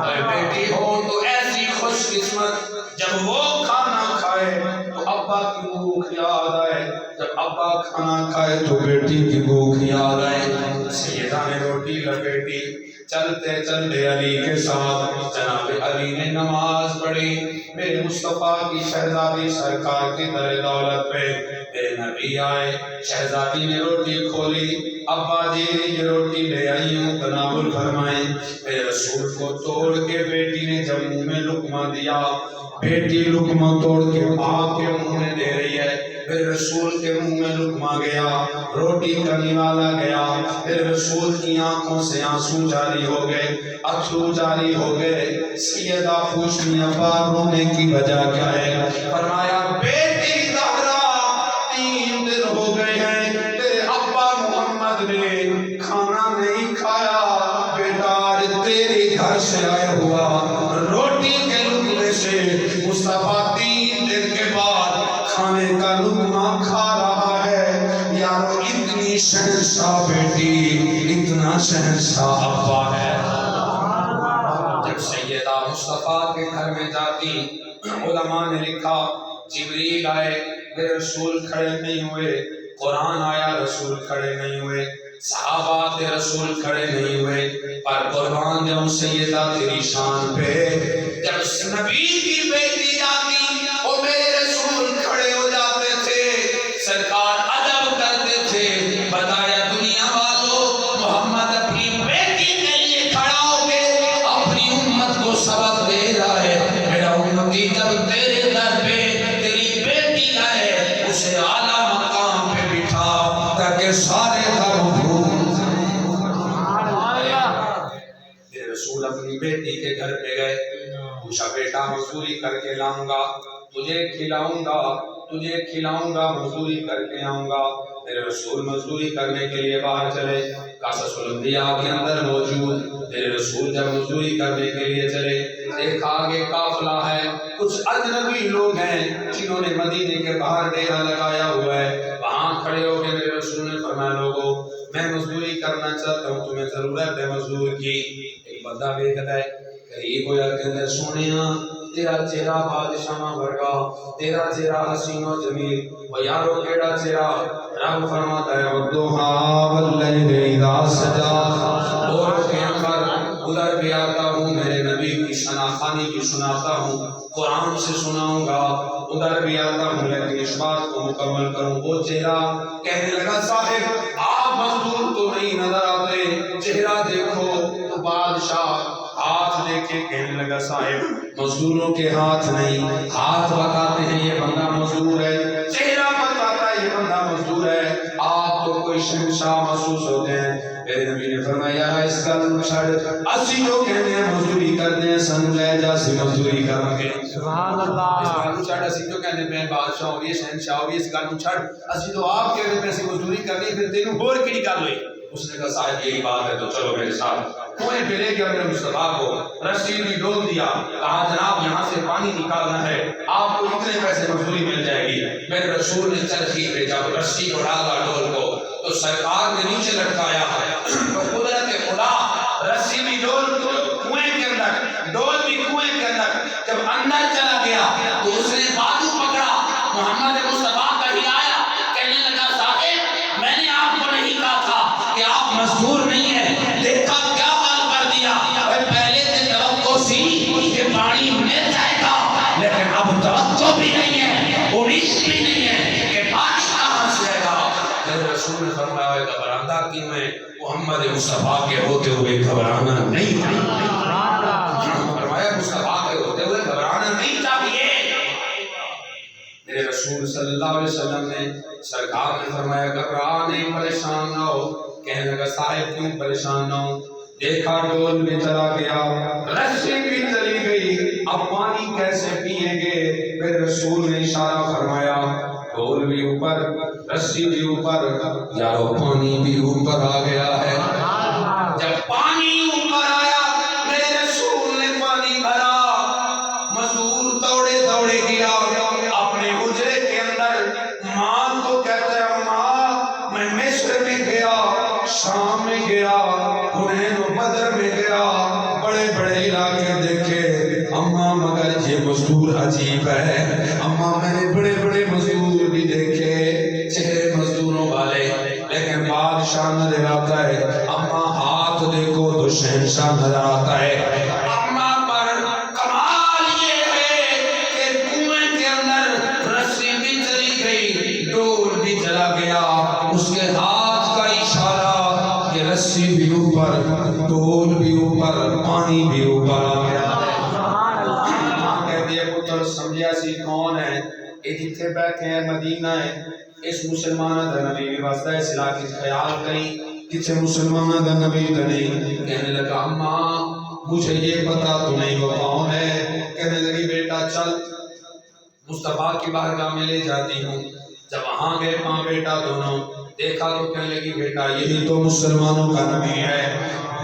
اے بیٹی ہو تو ایسی خوش قسمت جب وہ کھانا کھائے تو ابا کی بھوک یاد آئے، جب ابا کھانا کھائے تو بیٹی کی بھوک یاد آئے۔ سیدہ نے روٹی لپیٹی، چلتے چلتے علی کے ساتھ جناب علی نے نماز پڑھی۔ میرے مصطفیٰ کی شہزادی سرکار کی در دولت پہ میرے نبی آئے، شہزادی نے روٹی کھولی، ابا جی یہ روٹی لے آئی ہوں تناول فرمائیں۔ میرے رسول کو توڑ کے بیٹی نے جب منہ میں لقمہ دیا، بیٹی لقمہ توڑ کے آپ کے منہ میں دے رہی ہے، میرے رسول کے منہ میں لقمہ گیا، روٹی کا نوالا گیا، میرے رسول کی آنکھوں سے آنسو جاری ہو گئے، اتھرو جاری ہو گئے۔ سیدہ پوچھنی ابا رونے کی وجہ کیا ہے؟ فرمایا بیٹی زہرا 3 دن ہو گئے ہیں تیرے ابا محمد نے کھانا نہیں کھایا، بیٹا آج تیرے گھر سے آیا ہوا روٹی کے لقمے سے مصطفیٰ 3 دن کے بعد کھانے کا لقمہ کھا رہا ہے۔ یارو اتنی شہنشاہ بیٹی، اتنا شہنشاہ ابا ہے۔ جب سیدہ مصطفیٰ کے گھر میں جاتی، علماء نے لکھا جبریل آئے، میرے رسول کھڑے نہیں ہوئے، قرآن آیا رسول کھڑے نہیں ہوئے، صحابہ کے رسول کھڑے نہیں ہوئے، پر قربان جاؤں سیدہ تیری شان پہ جب نبی کی بیٹی جاتی اور میرے رسول کھڑے ہو جاتے تھے، سرکار ادب کرتے تھے، بتایا دنیا والوں محمد اپنی بیٹی کے لیے کھڑا ہو کے اپنی امت کو سبق دے رہا ہے۔ میرا امتی جب تیرے در پہ تیری بیٹی آئے اسے اعلیٰ مقام پہ بٹھا تاکہ سارے رسول اپنی بیٹی کے گھر پہ گئے، پوچھا بیٹا مزدوری کر کے لاؤں گا، تجھے کھلاؤں گا، تجھے کھلاؤں گا، مزدوری کر کے آؤں گا۔ میرے رسول مزدوری کرنے کے لیے باہر چلے، قصص الانبیاء کے اندر موجود میرے رسول جب مزدوری کرنے کے لیے چلے، دیکھا آگے قافلہ ہے، کچھ اجنبی لوگ ہیں جنہوں نے مدینے کے باہر ڈیرا لگایا ہوا ہے، وہاں کھڑے ہو کے میرے رسول نے فرمایا لوگوں میں مزدوری کرنا چاہتا ہوں، تمہیں ضرورت ہے مزدور کی؟ ایک بندہ دیکھتا ہے قریب ہو یا کہ سونیاں تیرا چہرہ بادشاہ ورگا، تیرا چہرہ حسین و جمیل، و یارو کیڑا چہرہ؟ رب فرماتا ہے والضحیٰ واللیل اذا سجا، اور کے اندر ادھر بھی آتا ہوں، میرے نبی کی شناخانی کی سناتا ہوں، قرآن سے سناؤں گا، ادھر بھی آتا ہوں، لیکن اس بات کو مکمل کروں۔ وہ چہرہ کہنے لگا صاحب آپ مزدور تو نہیں نظر آتے، چہرہ دیکھو تو بادشاہ، ہاتھ دیکھے کہنے لگا صاحب مزدوروں کے ہاتھ نہیں، ہاتھ بتاتے ہیں یہ بندہ مزدور ہے، چہرہ بتاتا ہے یہ بندہ مزدور ہے، آپ تو کوئی شہنشاہ محسوس ہوتے ہیں۔ میرے نبی نے فرمایا اس کا چھڑ، اسی جو کہتے ہیں مزدوری کرتے ہیں سن لے جا سی مزدوری کر کے، سبحان اللہ، اس کا چھڑ اسی جو کہتے ہیں بادشاہ ہوئی شہنشاہ ہوئی، اس کا چھڑ اسی تو آپ کہتے ہیں ایسی مزدوری کرنی، پھر تینوں اور کیڑی کر ہوئی؟ اس نے کہا صاحب یہی بات ہے تو چلو میرے ساتھ۔ کنویں پہ لے گیا میرے مصطفیٰ کو، رسی بھی ڈول دیا، کہا جناب یہاں سے پانی نکالنا ہے، آپ کو اتنے پیسے مزدوری مل جائے گی۔ میرے رسول نے چرخی پہ جب رسی کو ڈالا ڈول کو تو سرکار نے نیچے لٹکایا، تو قدرت خدا رسی بھی ڈول کنویں کے اندر، ڈول بھی کنویں کے اندر، جب اندر چلا گیا تو اس نے بازو پکڑا، محمد مصطفیٰ کا ہلایا، کہنے لگا صاحب میں نے آپ کو نہیں کہا تھا کہ آپ مزدور نہیں ہیں، دیکھا کیا حال کر دیا، پہلے سے توقع سی کہ پانی مل جائے گا، لیکن اب توقع بھی نہیں ہے، امید بھی نہیں ہے کہ بارش کہاں سے آئے گا۔ میرے رسول نے فرمایا گھبراتا کیوں ہے؟ محمد مصطفیٰ کے ہوتے ہوئے گھبرانا نہیں چاہیے، فرمایا مصطفیٰ کے ہوتے ہوئے گھبرانا نہیں چاہیے۔ میرے رسول صلی اللہ علیہ وسلم نے سرکار نے فرمایا گھبرا نہیں، پریشان نہ ہو۔ کہنے لگا صاحب کیوں پریشان نہ ہو؟ دیکھا ڈول بھی چلا گیا، رسی بھی چلی گئی، اب پانی کیسے پیئیں گے؟ میرے رسول نے اشارہ فرمایا ڈول بھی اوپر، رسی بھی اوپر، یارو پانی بھی اوپر آ گیا ہے۔ جب پانی اوپر آیا میرے رسول نے پانی بھرا، مزدور دوڑے دوڑے گیا اپنے حجرے کے اندر، ماں کو کہتا ہے ماں میں مصر میں گیا، شام میں گیا، حنین و بدر میں گیا، بڑے بڑے علاقے دیکھے اماں، مگر یہ مزدور عجیب ہے اماں، میں نے بڑے بڑے مزدور بھی دیکھے، چہرے مزدوروں والے، لیکن بادشاہ نظر آتا ہے، اماں ہاتھ دیکھو تو شہنشاہ نظر آتا ہے۔ اماں پر کمال یہ ہے کہ کنویں کے اندر رسی بھی چلی گئی، ڈول بھی چلا گیا، اس کے ہاتھ کا اشارہ کہ رسی بھی اوپر، ڈول بھی اوپر، پانی بھی اوپر آ گیا۔ ماں کہتی ہے پتر سمجھیا سی کون ہے، یہ جتھے بیٹھے ہیں مدینہ ہے، اس مسلمانہ دا نبی بھی واسطہ ہے، اس علاقے سے خیال کریں کچھ مسلمانہ دا نبی دا نہیں۔ کہنے لگا اماں مجھے یہ پتا تو نہیں وہ کون ہے۔ کہنے لگی بیٹا چل مصطفیٰ کی بارگاہ میں لے جاتی ہوں۔ جب وہاں گئے ماں بیٹا دونوں، دیکھا تو کہنے لگی بیٹا یہی تو مسلمانوں کا نبی ہے۔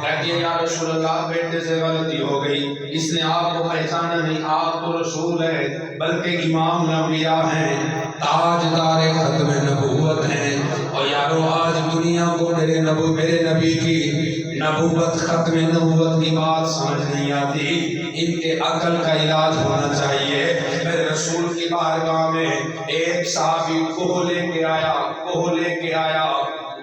کہتی ہے یا رسول اللہ بیٹے سے غلطی ہو گئی، اس نے آپ کو پہچانا نہیں، آپ تو رسول ہے بلکہ امام الانبیاء ہیں، تاجدار ختم نبوت ہیں، اور یارو آج دنیا کو میرے نبی کی نبوت، ختم نبوت کی بات سمجھ نہیں آتی، ان کے عقل کا علاج ہونا چاہیے۔ میرے رسول کی بارگاہ میں ایک صحابی کوہ لے کے آیا،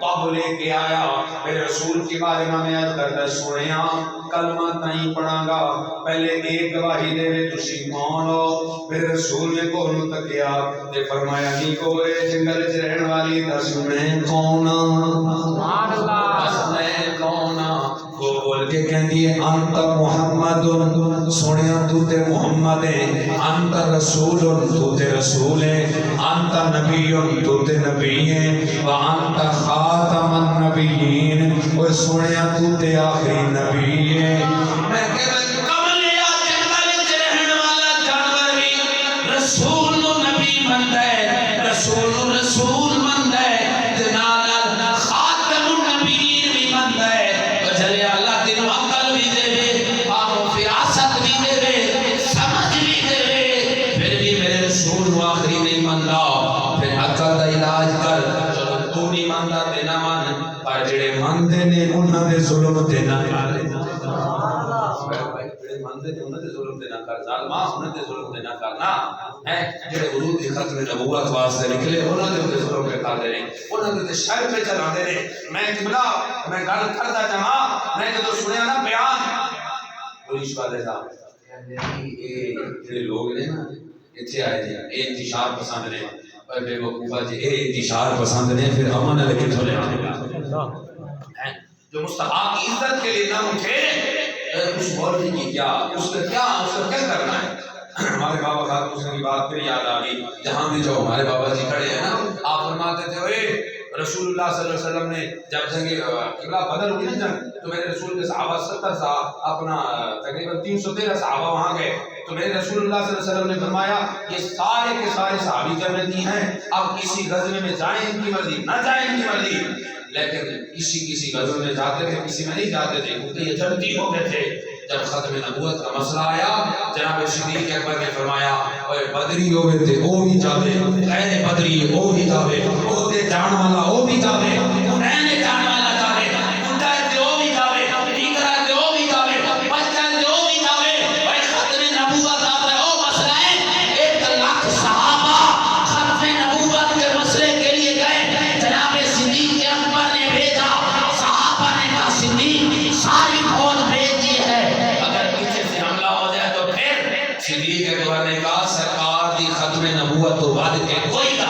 پاپ لے کے آیا، میرے رسول کی بارگاہ میں عرض کرتا سنیا کلمہ تائیں پڑھاں گا، پہلے ایک گواہی دے وے تسی کون ہو؟ میرے رسول نے کوہ نو تکیا تے فرمایا نہیں کوئے جنگل چ رہن والی دس میں کون، دس میں کون؟ وہ بول کے کہندی ہے انت محمد، سنیا تو تے محمد ہے، انت رسول تو تے رسول ہے، انت نبی تو تے نبی ہے، وانت خاتم النبیین، وہ سنیا تو تے آخری نبی ہے۔ میں کہتا کملیا جنگل وچ رہن والا جانور بھی رسول نو نبی بندا ہے، رسول نو رسول بندا ہے، تے نال خاتم النبیین بھی بندا ہے۔ چلے اللہ تینوں عقل بھی دے وے، آمو فراست بھی دے وے، سمجھ بھی دے وے، پھر بھی میرے رسول نو آخری نہیں بندا، پھر عقل دا علاج کر، چلو تو نہیں ماندا تے نہ مان، پر جڑے ماندے نے انہاں دے ظلم تے نہ کر، جڑے ماندے نے انہاں دے ظلم تے نہ کر، ظالما انہاں دے ظلم تے نہ کرنا ہے، جڑے حضور دی ختم نبوت واسطے نکلے انہاں دے تے ظلم پہ کردے نے، انہاں دے تے شر پہ چلاندے نے۔ میں قبلہ میں گل کردا جاواں، میں جدوں سنیا نا بیان پولیس والے دا کہندے اے جڑے لوگ نے نا ایتھے آئے جی اے انتشار پسند نے، اور بے وقوفا جی اے انتشار پسند نے، پھر امن والے کتھوں لے آنے گا؟ جو مصطفیٰ کی عزت کے لیے نہ اٹھے اس مولوی کی کیا، اس کا کیا کرنا ہے؟ ہمارے بابا خاتون سے کی بات پھر یاد آ گئی، جہاں بھی جو ہمارے بابا جی کھڑے ہیں نا، آپ فرماتے تھے اوے رسول اللہ صلی اللہ علیہ وسلم نے جب جنگ قبلہ بدر ہوئی نا جنگ، تو میرے رسول کے صحابہ 70 اپنا تقریباً 313 صحابہ وہاں گئے، تو میرے رسول اللہ صلی اللہ علیہ وسلم نے فرمایا یہ سارے کے سارے صحابی جنتی ہیں، اب کسی غزوے میں جائیں ان کی مرضی، نہ جائیں ان کی مرضی، لیکن کسی غزوے میں جاتے تھے کسی میں نہیں جاتے تھے، کیونکہ یہ جنتی ہو گئے تھے۔ جب ختم نبوت کا مسئلہ آیا جناب صدیق اکبر نے فرمایا اوے بدری ہوئے تھے او بھی جاوے، غیر بدری او بھی جاوے، او دے جان والا او بھی جاوے، انہیں جان والا جاوے، منڈا تے او بھی جاوے، ٹھیکرا تے او بھی جاوے، بچہ تے او بھی جاوے۔ بھائی ختم نبوت آتا ہے او مسئلہ ہے، 1 لاکھ صحابہ ختم نبوت کے مسئلے کے لیے گئے، جناب صدیق اکبر نے بھیجا، صحابہ نے کہا صدیق ساری فوج بھیج دی ہے، اگر پیچھے سے حملہ ہو جائے تو پھر صدیق اکبر نے کہا سرکار دی ختم نبوت تو بعد کے کوئی گا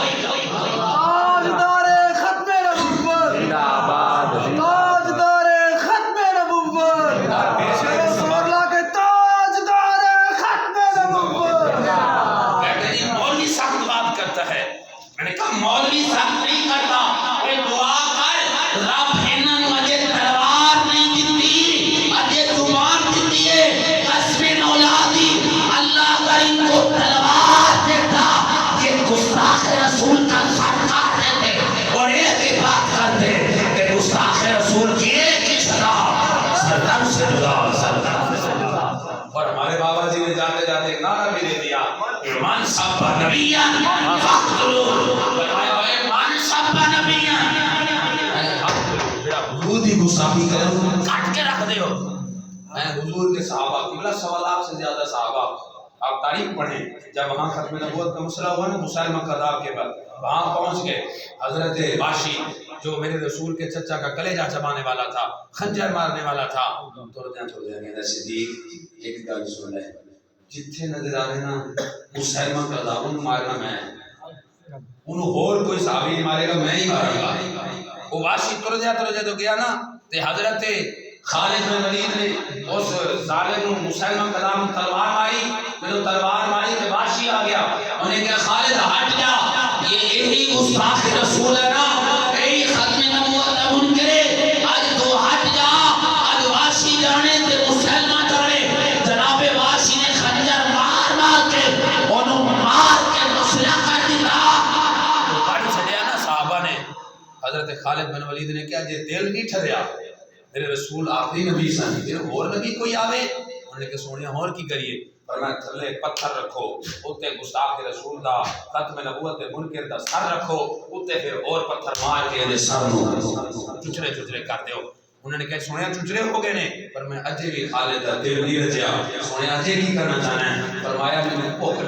مولوی صاحب نہیں کرتا، اے دعا کر رب انہاں نوں اجے تلوار نہیں دتی، اجے زبان دتی ہے، قسم اولادی اللہ اگر ان کو تلوار دیتا یہ گستاخ رسول کا نبیا فقتلوا فرمایا اے من سب نبیا حضور دی گستاخی کرو کٹ کے رکھ دیو. حضور کے صحابہ قبلہ 1.25 سے زیادہ صحابہ آپ تاریخ پڑھیں جب وہاں ختم نبوت کا مسئلہ ہوا نا مسلمہ کذاب کے بعد وہاں پہنچ گئے حضرت باشی جو میرے رسول کے چچا کا کلیجہ چبانے والا تھا خنجر مارنے والا تھا توڑ دیا کہتا صدیق ایک گل سن لے جتھے نظر آوے نا مسلمہ کذاب انہوں مارنا میں انہوں اور کوئی صحابی نہیں مارے گا میں ہی ماروں گا. وہ باشی توڑ دیا تو گیا نا تے حضرت خالد بن ولید نے اس ظالم مسلمہ کلام تلوار ماری میں تلوار ماری تے باشی آ گیا انہیں کہا خالد ہٹ جا یہ یہی گستاخ رسول ہے نا یہی ختم نبوت کا منکر آج تو ہٹ جا آج باشی جانے تے مسلمہ جانے جناب باشی نے خنجر مار کے انہوں مار کے مسلح کر دیا. پڑھ چھڑیا نا صحابہ نے حضرت خالد بن ولید نے کہا یہ دل نہیں ٹھریا میرے رسول آخری نبی سن پھر اور نبی کوئی آوے انہوں نے کہ سونیا اور کی کریے فرمایا تھلے پتھر رکھو اوتے گستاخ رسول دا ختم نبوت منکر دا سر رکھو اوتے پھر اور پتھر مار کے دے سر نو چچرے کر دیو. انہوں نے کہا سونیا چچرے ہو گئے نے فرمایا اجے بھی خالد دا دل نہیں رجیا سونیا اجے کی کرنا چاہنا ہے فرمایا مینوں بھوک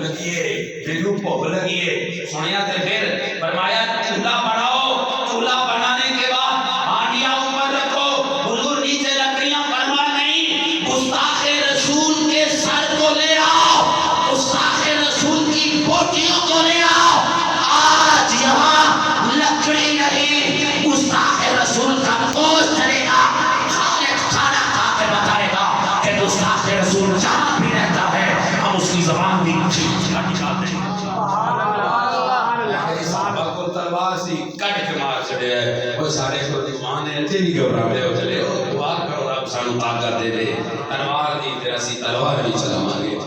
لگی ہے سونیا تے پھر فرمایا چولہا بناؤ چولہا بنانے کے بعد ہانڈیاں اوپر رکھو حضور نیچے لکڑیاں فرما نہیں گستاخ رسول کے سر کو لے آؤ گستاخ رسول کی بوٹیوں کو لے آؤ آج یہاں لکڑی نہیں گستاخ رسول کا گوشت چلے گا. خالد کھانا کھا کے بتائے گا کہ گستاخ رسول جہاں بھی رہتا ہے ہم اس کی زبان بھی کٹ جاتے ہیں. صحابہ کو تلوار سی کٹ کے مار چڑے ہیں وہ سارے کو دیوان ہے اتے نہیں گھبراتے ہو چلے ہو دعا کرو رب سانو طاقت دے دے تلوار دی پھر اسی تلوار بھی چلا مارے.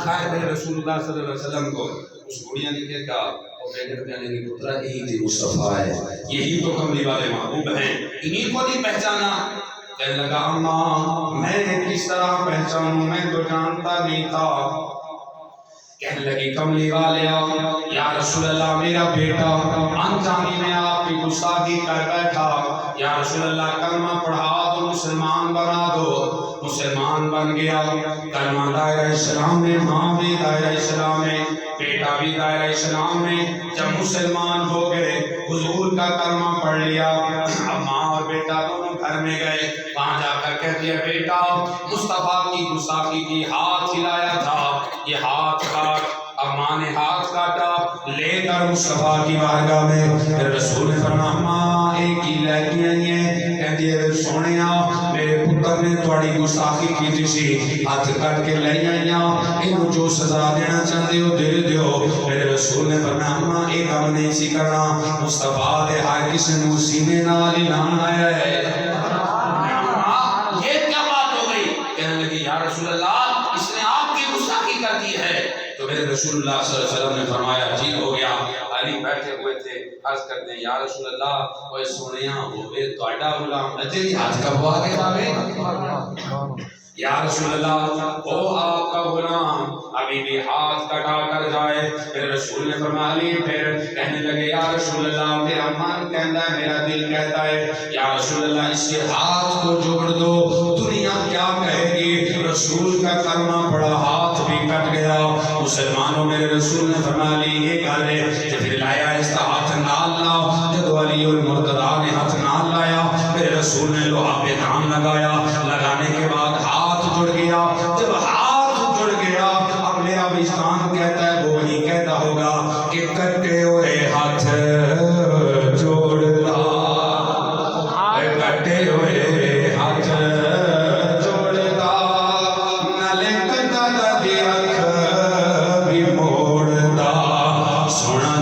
خیر میرے رسول اللہ صلی اللہ علیہ وسلم کو اس گڑیا نے کہا اور بیٹے کہنے کی پترا یہی تھی مصطفیٰ ہے یہی تو کملی والے محبوب ہیں انہیں کو نہیں پہچانا. کہنے لگا اماں میں کس طرح پہچانوں میں تو جانتا نہیں تھا. کہنے لگی کملی والے یا رسول اللہ میرا بیٹا انجانی میں آپ کی گستاخی کر بیٹھا یا رسول اللہ کلمہ پڑھا دو مسلمان بنا دو مسلمان بن گیا کلمہ دائرہ اسلام میں ماں بھی دائرہ اسلام میں بیٹا بھی دائرہ اسلام میں جب مسلمان ہو گئے حضور کا کلمہ پڑھ لیا اب ماں اور بیٹا دونوں گھر میں گئے وہاں جا کر کہتی ہے بیٹا مصطفیٰ کی گستاخی کی ہاتھ ہلایا تھا یہ ہاتھ کاٹ. اب ماں نے ہاتھ کاٹا لے کر مصطفیٰ کی بارگاہ میں رسول نے فرمایا ماں ایک ہی لے کے آئی ہے کہتی ہے سونیا میرے پتر نے تھوڑی گستاخی کی تھی سی ہاتھ کٹ کے لے آئی انہوں جو سزا دینا چاہتے ہو دے دیو. میرے رسول نے فرمایا ماں ایک کام نہیں سی کرنا مصطفیٰ دے ہر کسی نے سینے نال لان آیا ہے. یہ کیا بات ہو گئی کہنے لگی یا رسول اللہ اس نے آپ کی گستاخی کر دی ہے. تو میرے رسول اللہ صلی اللہ علیہ وسلم نے فرمایا ٹھیک ہو گیا. علی بیٹھے ہوئے تھے عرض کرتے ہیں یا رسول اللہ وہ سونیاں ہوئے تواڈا غلام اجے ہی ہاتھ کبوا کے آوے یا رسول اللہ وہ آپ کا غلام ابھی بھی ہاتھ کٹا کر جائے. پھر رسول نے فرمایا علی پھر کہنے لگے یا رسول اللہ میرا من کہتا ہے میرا دل کہتا ہے یا رسول اللہ اس کے ہاتھ کو جوڑ دو دنیا کیا کہے گی. رسول کا کلمہ پڑا ہاتھ بھی کٹ گیا. مسلمانوں میرے رسول نے فرمایا علی یہ گل ہے کہ پھر لایا اس کا ہاتھ نال لاؤ. جب علی المرتضیٰ نے ہاتھ نال لایا میرے رسول نے لوہا پہ دام لگایا لگانے کے بعد ہاتھ جڑ گیا. جب ہاتھ جڑ گیا اب میرا وجدان کہتا ہے وہ وہی کہتا ہوگا کہ کٹے ہوئے ہاتھ جوڑتا کٹے ہوئے ہاتھ جوڑتا نلے کٹا دی اکھ بھی موڑتا سونا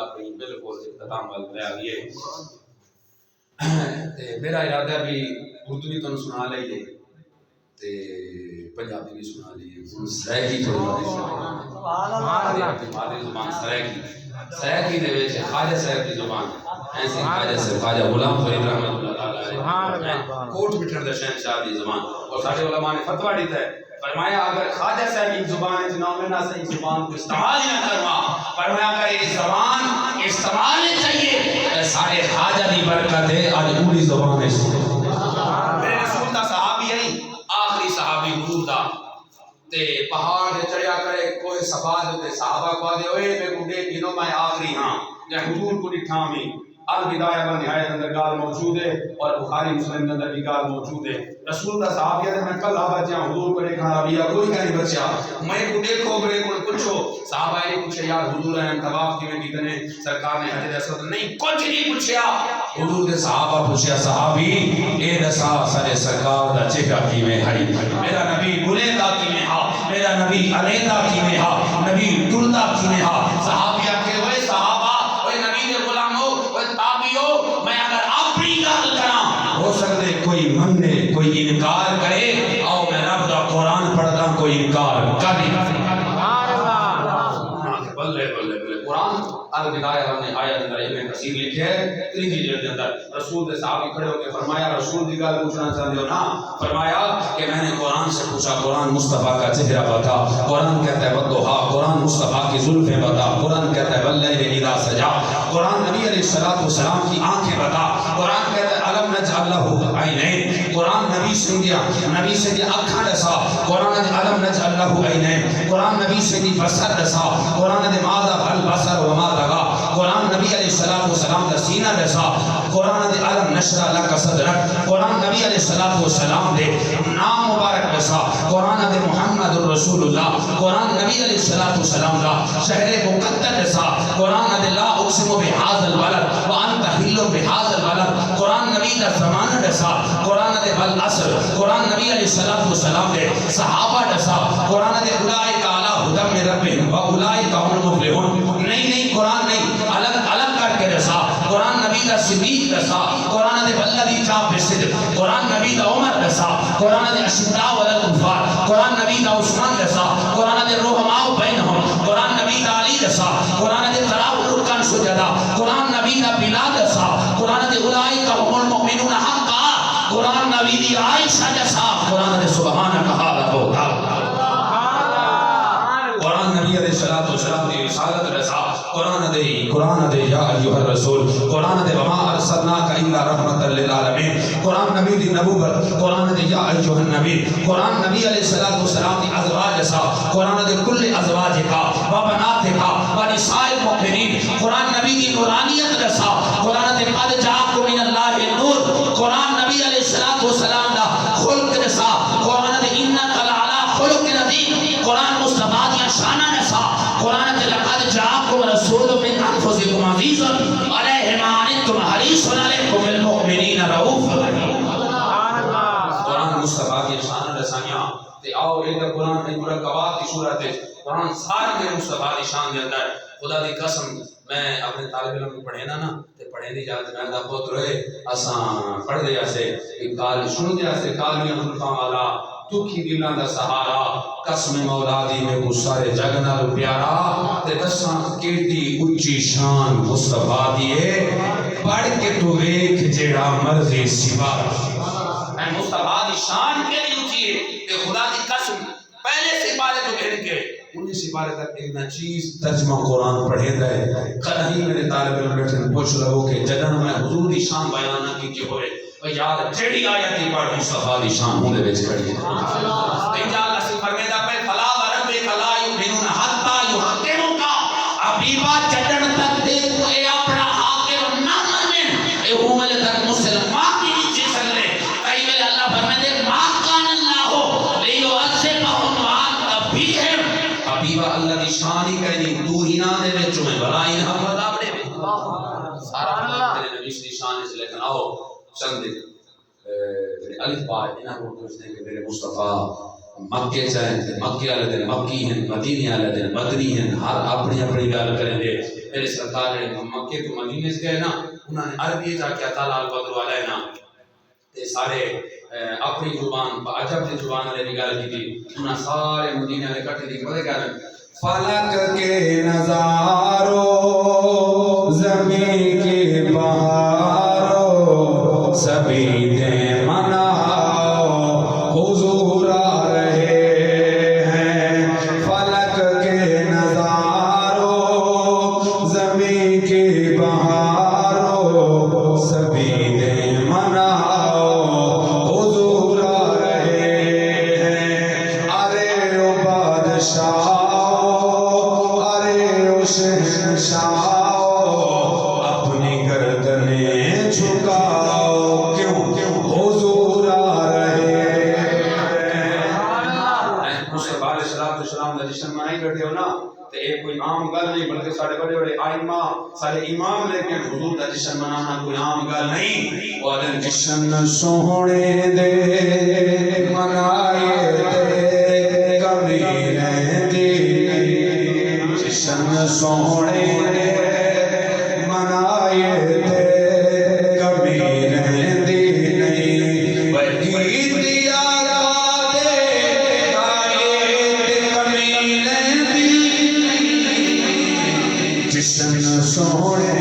اپنی بالکل اختتام وال لے آئیے تے میرا ارادہ ہے بھی اردو بھی تمہیں سنا لئیے تے پنجابی بھی سنا لئیے سرائکی تھوڑی مادری زبان سرائکی دے ویچے خواجہ صاحب کی زبان ایسی خواجہ صاحب خواجہ غلام فرید رحمت اللہ تعالیٰ علیہ کوٹ بٹھر دا شہنشاہ دی زبان اور سارے علماء نے فتوہ دیتا ہے فرمایا اگر خواجہ صاحب کی زبان ہے جنہوں میں نہ صحیح زبان کو استعمال ہی نہ کروا فرمایا اگر یہ زبان استعمال ہی چاہیے سارے خواجہ دی برکت ہے آج پوری زبان ہے میرے رسول دا صحابی ہے آخری صحابی حضور دا تے پہاڑ دے چڑھیا کرے کوئی صفا دے صحابہ کو دے اوئے میں بڈے دنوں میں آخری ہاں یا حضور کو ڈٹھا میں البدایہ و نہایت اندر گال موجود ہے اور بخاری مسلم اندر بھی گال موجود ہے رسول کا صحابیہ نے میں کل بچیا حضور کو دیکھا ربیہ کوئی کا نہیں بچیا میں کو دیکھو گئے کو پوچھو صحابہ نے پوچھے یار حضور نے طواف کی میں کتنے سرکار نے حضرت اسود نہیں کچھ نہیں پوچھیا حضور نے صحابہ پوچھیا صحابی اے دسا سارے سرکار دا چہرہ کی میں ہری میرا نبی بلیدا کی میں ہا میرا نبی علیدا کی میں ہا نبی ٹلدا کی میں ہا صحابیہ کے ہوئے صحابہ اوے نبی دے غلامو اوے تابعیو میں اگر اپنی گل کراں ہو سکتے کوئی مننے کوئی انکار کرے آؤ میں رب دا قرآن پڑھتا کوئی انکار کبھی بلے بلے بلے قرآن البدایہ نے آیت اندر ابن کثیر لکھے ہے تیسری جلد کے اندر رسول کے صحابی کھڑے ہو کے فرمایا رسول کی گل پوچھنا چاہتے ہو نا فرمایا کہ میں نے قرآن سے پوچھا قرآن مصطفیٰ کا چہرہ بتا قرآن کہتا ہے والضحیٰ قرآن مصطفیٰ کی زلفیں بتا قرآن کہتا ہے واللیل اذا سجا قرآن نبی علیہ السلام کی آنکھیں بتا قرآن کہتا ہے علم نجعل لہ عینین قرآن نبی سے دیا اکھاں دسا قرآن دے علم نجعل لہ عینین قرآن نبی سے دی بصر دسا قرآن دے ماذا البصر وما لگا قرآن نبی علیہ السلام دا سینہ دسا قرآن دے علم نشرح لک صدرک قرآن نبی علیہ السلام دے نام مبارک دسا قرآن دے محمد الرسول اللہ قرآن نبی علیہ السلام دا شہر مقدس دسا قرآن دے لا اقسم بهذا البلد وانت حل بهذا البلد قرآن نبی دا زمانہ دسا قرآن دے والعصر قرآن نبی علیہ السلام دے صحابہ دسا قرآن دے اولئک علی ھدی من ربہم واولئک هم المفلحون نہیں قرآن نہیں الگ کر کے دسا قرآن نبی دا صدیق دسا قرآن دے والذی جاء بالصدق قرآن نبی دا عمر دسا قرآن دے اشداء علی الکفار قرآن نبی دا عثمان دسا قرآن دے رحماء بینہم قرآن نبی دا علی دسا قرآن دے تراؤ رکن سجدہ قرآن نبی دا بلال دسا قرآن دے اولئک هم المؤمنون حقا قرآن نبی دی عائشہ دسا قرآن دے سبحانک ھذا بہتان قرآن نبی علیہ السلام دی رسالت رسا قرآن دے یا ایوہ الرسول قرآن دے وما ارسلناک الا رحمت للعالمین قرآن نبی دی نبوت قرآن دے یا ایوہ النبی قرآن نبی علیہ السلام دی ازواج رسا قرآن دے کل ازواج کا وبنات کا ونساء المؤمنین قرآن نبی دی نورانیت رسا قرآن دے قد جاءکم من اللہ النور قرآن نبی علیہ السلام دا خلق رسا قرآن دے انک لعلی خلق عظیم قرآن مصطفیٰ دیا شانہ نسا قرآن دے لقد جاءکم رسول من انفسکم عزیز علیہ ما عنتم حریص علیکم بالمؤمنین رؤوف قرآن مصطفیٰ کی شانہ رسانیاں تے آؤ ایک قرآن کی مرکبات کی صورت ہے قرآن سارے میرے مصطفیٰ کی شان دے اندر خدا دی قسم میں اپنے طالب علم کو پڑھے نا تے پڑھے نہیں جاتے میں دا پوت رہے اساں پڑھ دیا سے کال سن دیا سے کالیاں زلفاں والا دکھی دلان دا سہارا قسم مولا دی میں کو سارے جگ نال پیارا تے دساں کیڑی اونچی شان مصطفیٰ دیے پڑھ کے تو ویکھ جیڑا مرضی سوا میں مصطفیٰ دی شان کیڑی اونچی ہے تے خدا دی قسم پہلے سپارے تو گھر کے 19 سپارے تک ایک چیز ترجمہ قرآن پڑھے گئے کہیں میرے طالب علم بیٹھے پوچھ لگو کہ جدن میں حضور دی شان بیان نہ کی ہوئے یار جیڑی آیتی پڑھ مصطفیٰ دی شان ہوندے وچ کھڑی ہے انجا اللہ سے فرمیدا پہ فلا وربک لا یؤمنون حتی یحکموک حبیبا جدن تک دے تو اے اپنا حاکم نہ منن اے ہومل تک مسلمان کی نیچے سگلے کئی ویلے اللہ فرمیندے ما کان اللہ لیعذبہم وانت فیہم حبیبا اللہ دی شان ہی کہنی تو ہی نہ دے وچ میں بلا ہی نہ عذاب دے سارا تیرے نبی دی شان اس لیکن آؤ چند الف بار انہاں کو پوچھتے ہیں کہ میرے مصطفیٰ مکے چاہیں مکے والے دن مکی ہیں، مدینے والے دن بدری ہیں، ہر اپنی اپنی گل کریں گے. میرے سرکار نے مکے تو مدینے سے گئے نا، انہوں نے عربی جا کے تعالیٰ البدر علینا تے سارے اپنی زبان عجب کی زبان والے بھی گل کی تھی. انہوں سارے مدینے والے کٹھے دی پتہ کیا فلک کے نظاروں زمین کی بہاروں سبھی دے مناؤ حضور آ رہے ہیں. فلک کے نظاروں زمین کی بہاروں سبھی دے مناؤ حضور آ رہے ہیں. ارے او بادشاہ اپنی گردنیں جھکاؤ کیوں حضور آ رہے ہیں. مصطفیٰ علیہ السلام کا جشن منائی بیٹھے ہو نا تو یہ کوئی عام گل نہیں، بلکہ سارے بڑے بڑے آئمہ سارے امام لے کے حضور کا جشن منانا کوئی عام گل نہیں. وہ آدھے جشن سونے دے منائے دے کبھی رہتی جشن سونے دے منائے دے کبھی رہتی نہیں. گیت آقا دے گائے دے کبھی رہتی جشن سونے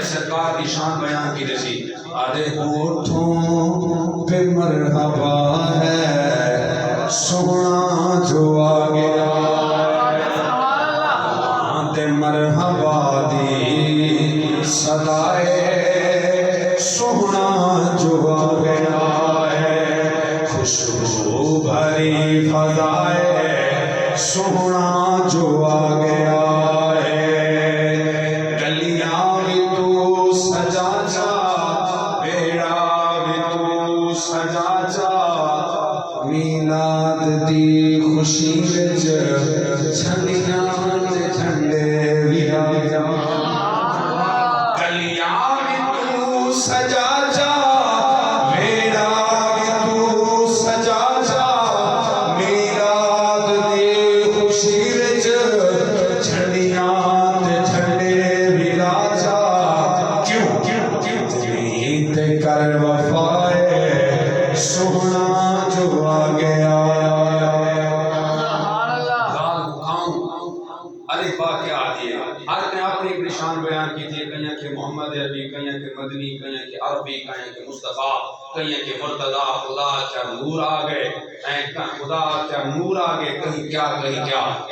سرکار کی شان بیان کی جیسی. آدھے ہونٹوں پہ مرحبا ہے سونا جو آ گیا آدھے مرحبا دی صدائے سونا جو آ گیا ہے. خوشبو بھری فضائے سونا جو آ گیا ہے. گلیاں بھی تو سجا جا بیڑا بھی تو سجا جا میلاد دی خوشی وچ چھنڈیاں تے جھنڈے بھی آ جا. گلیاں بھی تو سجا جا بیڑا بھی تو سجا جا میلاد دی خوشی وچ چھنڈیاں تے جھنڈے بھی لا جا. کیوں تے کر وفائے سونا جو آ گیا. ہر نے اپنی پریشان بیان کی تھی. کہیں کہ محمد عربی، کہیں کہ مدنی، کہیں کہ عربی، کہیں کہ مصطفیٰ، کہیں کہ مرتضیٰ. خدا کیا نور آ گئے، خدا کیا نور آ گئے. کہیں کیا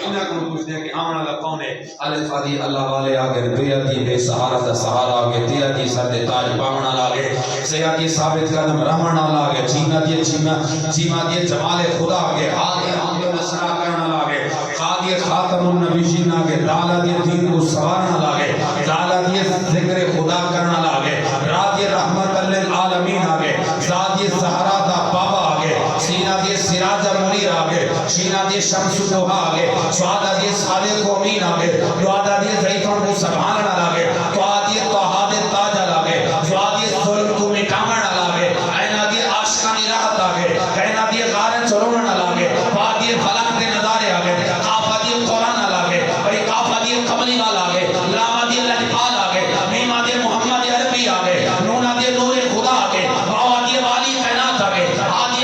انہیں کو پوچھتے ہیں کہ آمن اللہ کون ہے. الفادی اللہ والے آگے بیعتی بے سہارا دا سہارا آگے تیاتی سر دے تاج پامنا لاگے سیاتی ثابت قدم رحمنا لاگے چیمہ دیے جمال خدا آگے حالی حمد نصرہ کرنا لاگے خادی خاتم النبیشین آگے دالا دیے دین کو سوارنا لاگے دالا دیے ذکر خدا کرنا لاگے رادی رحمت للعالمین آگے زادی سہارا دا بابا آگے سینہ دیے سراج منیر آگے شینہ دیے شمس دوہا آگے سوادہ دیے صادق و امین آگے دوادہ دیے زیفن کو سبحاننا لاگے توادی توحاد تاجہ لاگے سوادی ظلم کو مٹامنا لاگے اینہ دیے عاشقانی راحت آگے کہنا دیے غارن چلوننا لاگے وادی فلک دے نظارے آگے قافہ دیے قرآن لاگے بھئی قافہ دیے قبلی لاگے لامہ دیے لجپال آگے میمہ دیے محمد عربی آگے نونہ دیے نور خدا آگے باوہ دیے والی قینات آگے حادی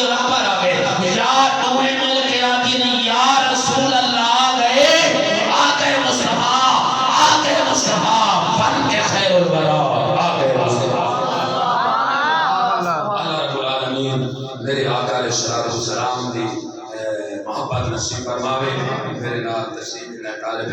رحبر آگے یا نوح مل کے آدین یا رسول اللہ گئے آگے مصطفیٰ بن کے خیر البرا آگے مصطفیٰ. اللہ رب العالمین میرے آقا علیہ السلام دی محبت نصیب فرماوے. میرے نال تشریف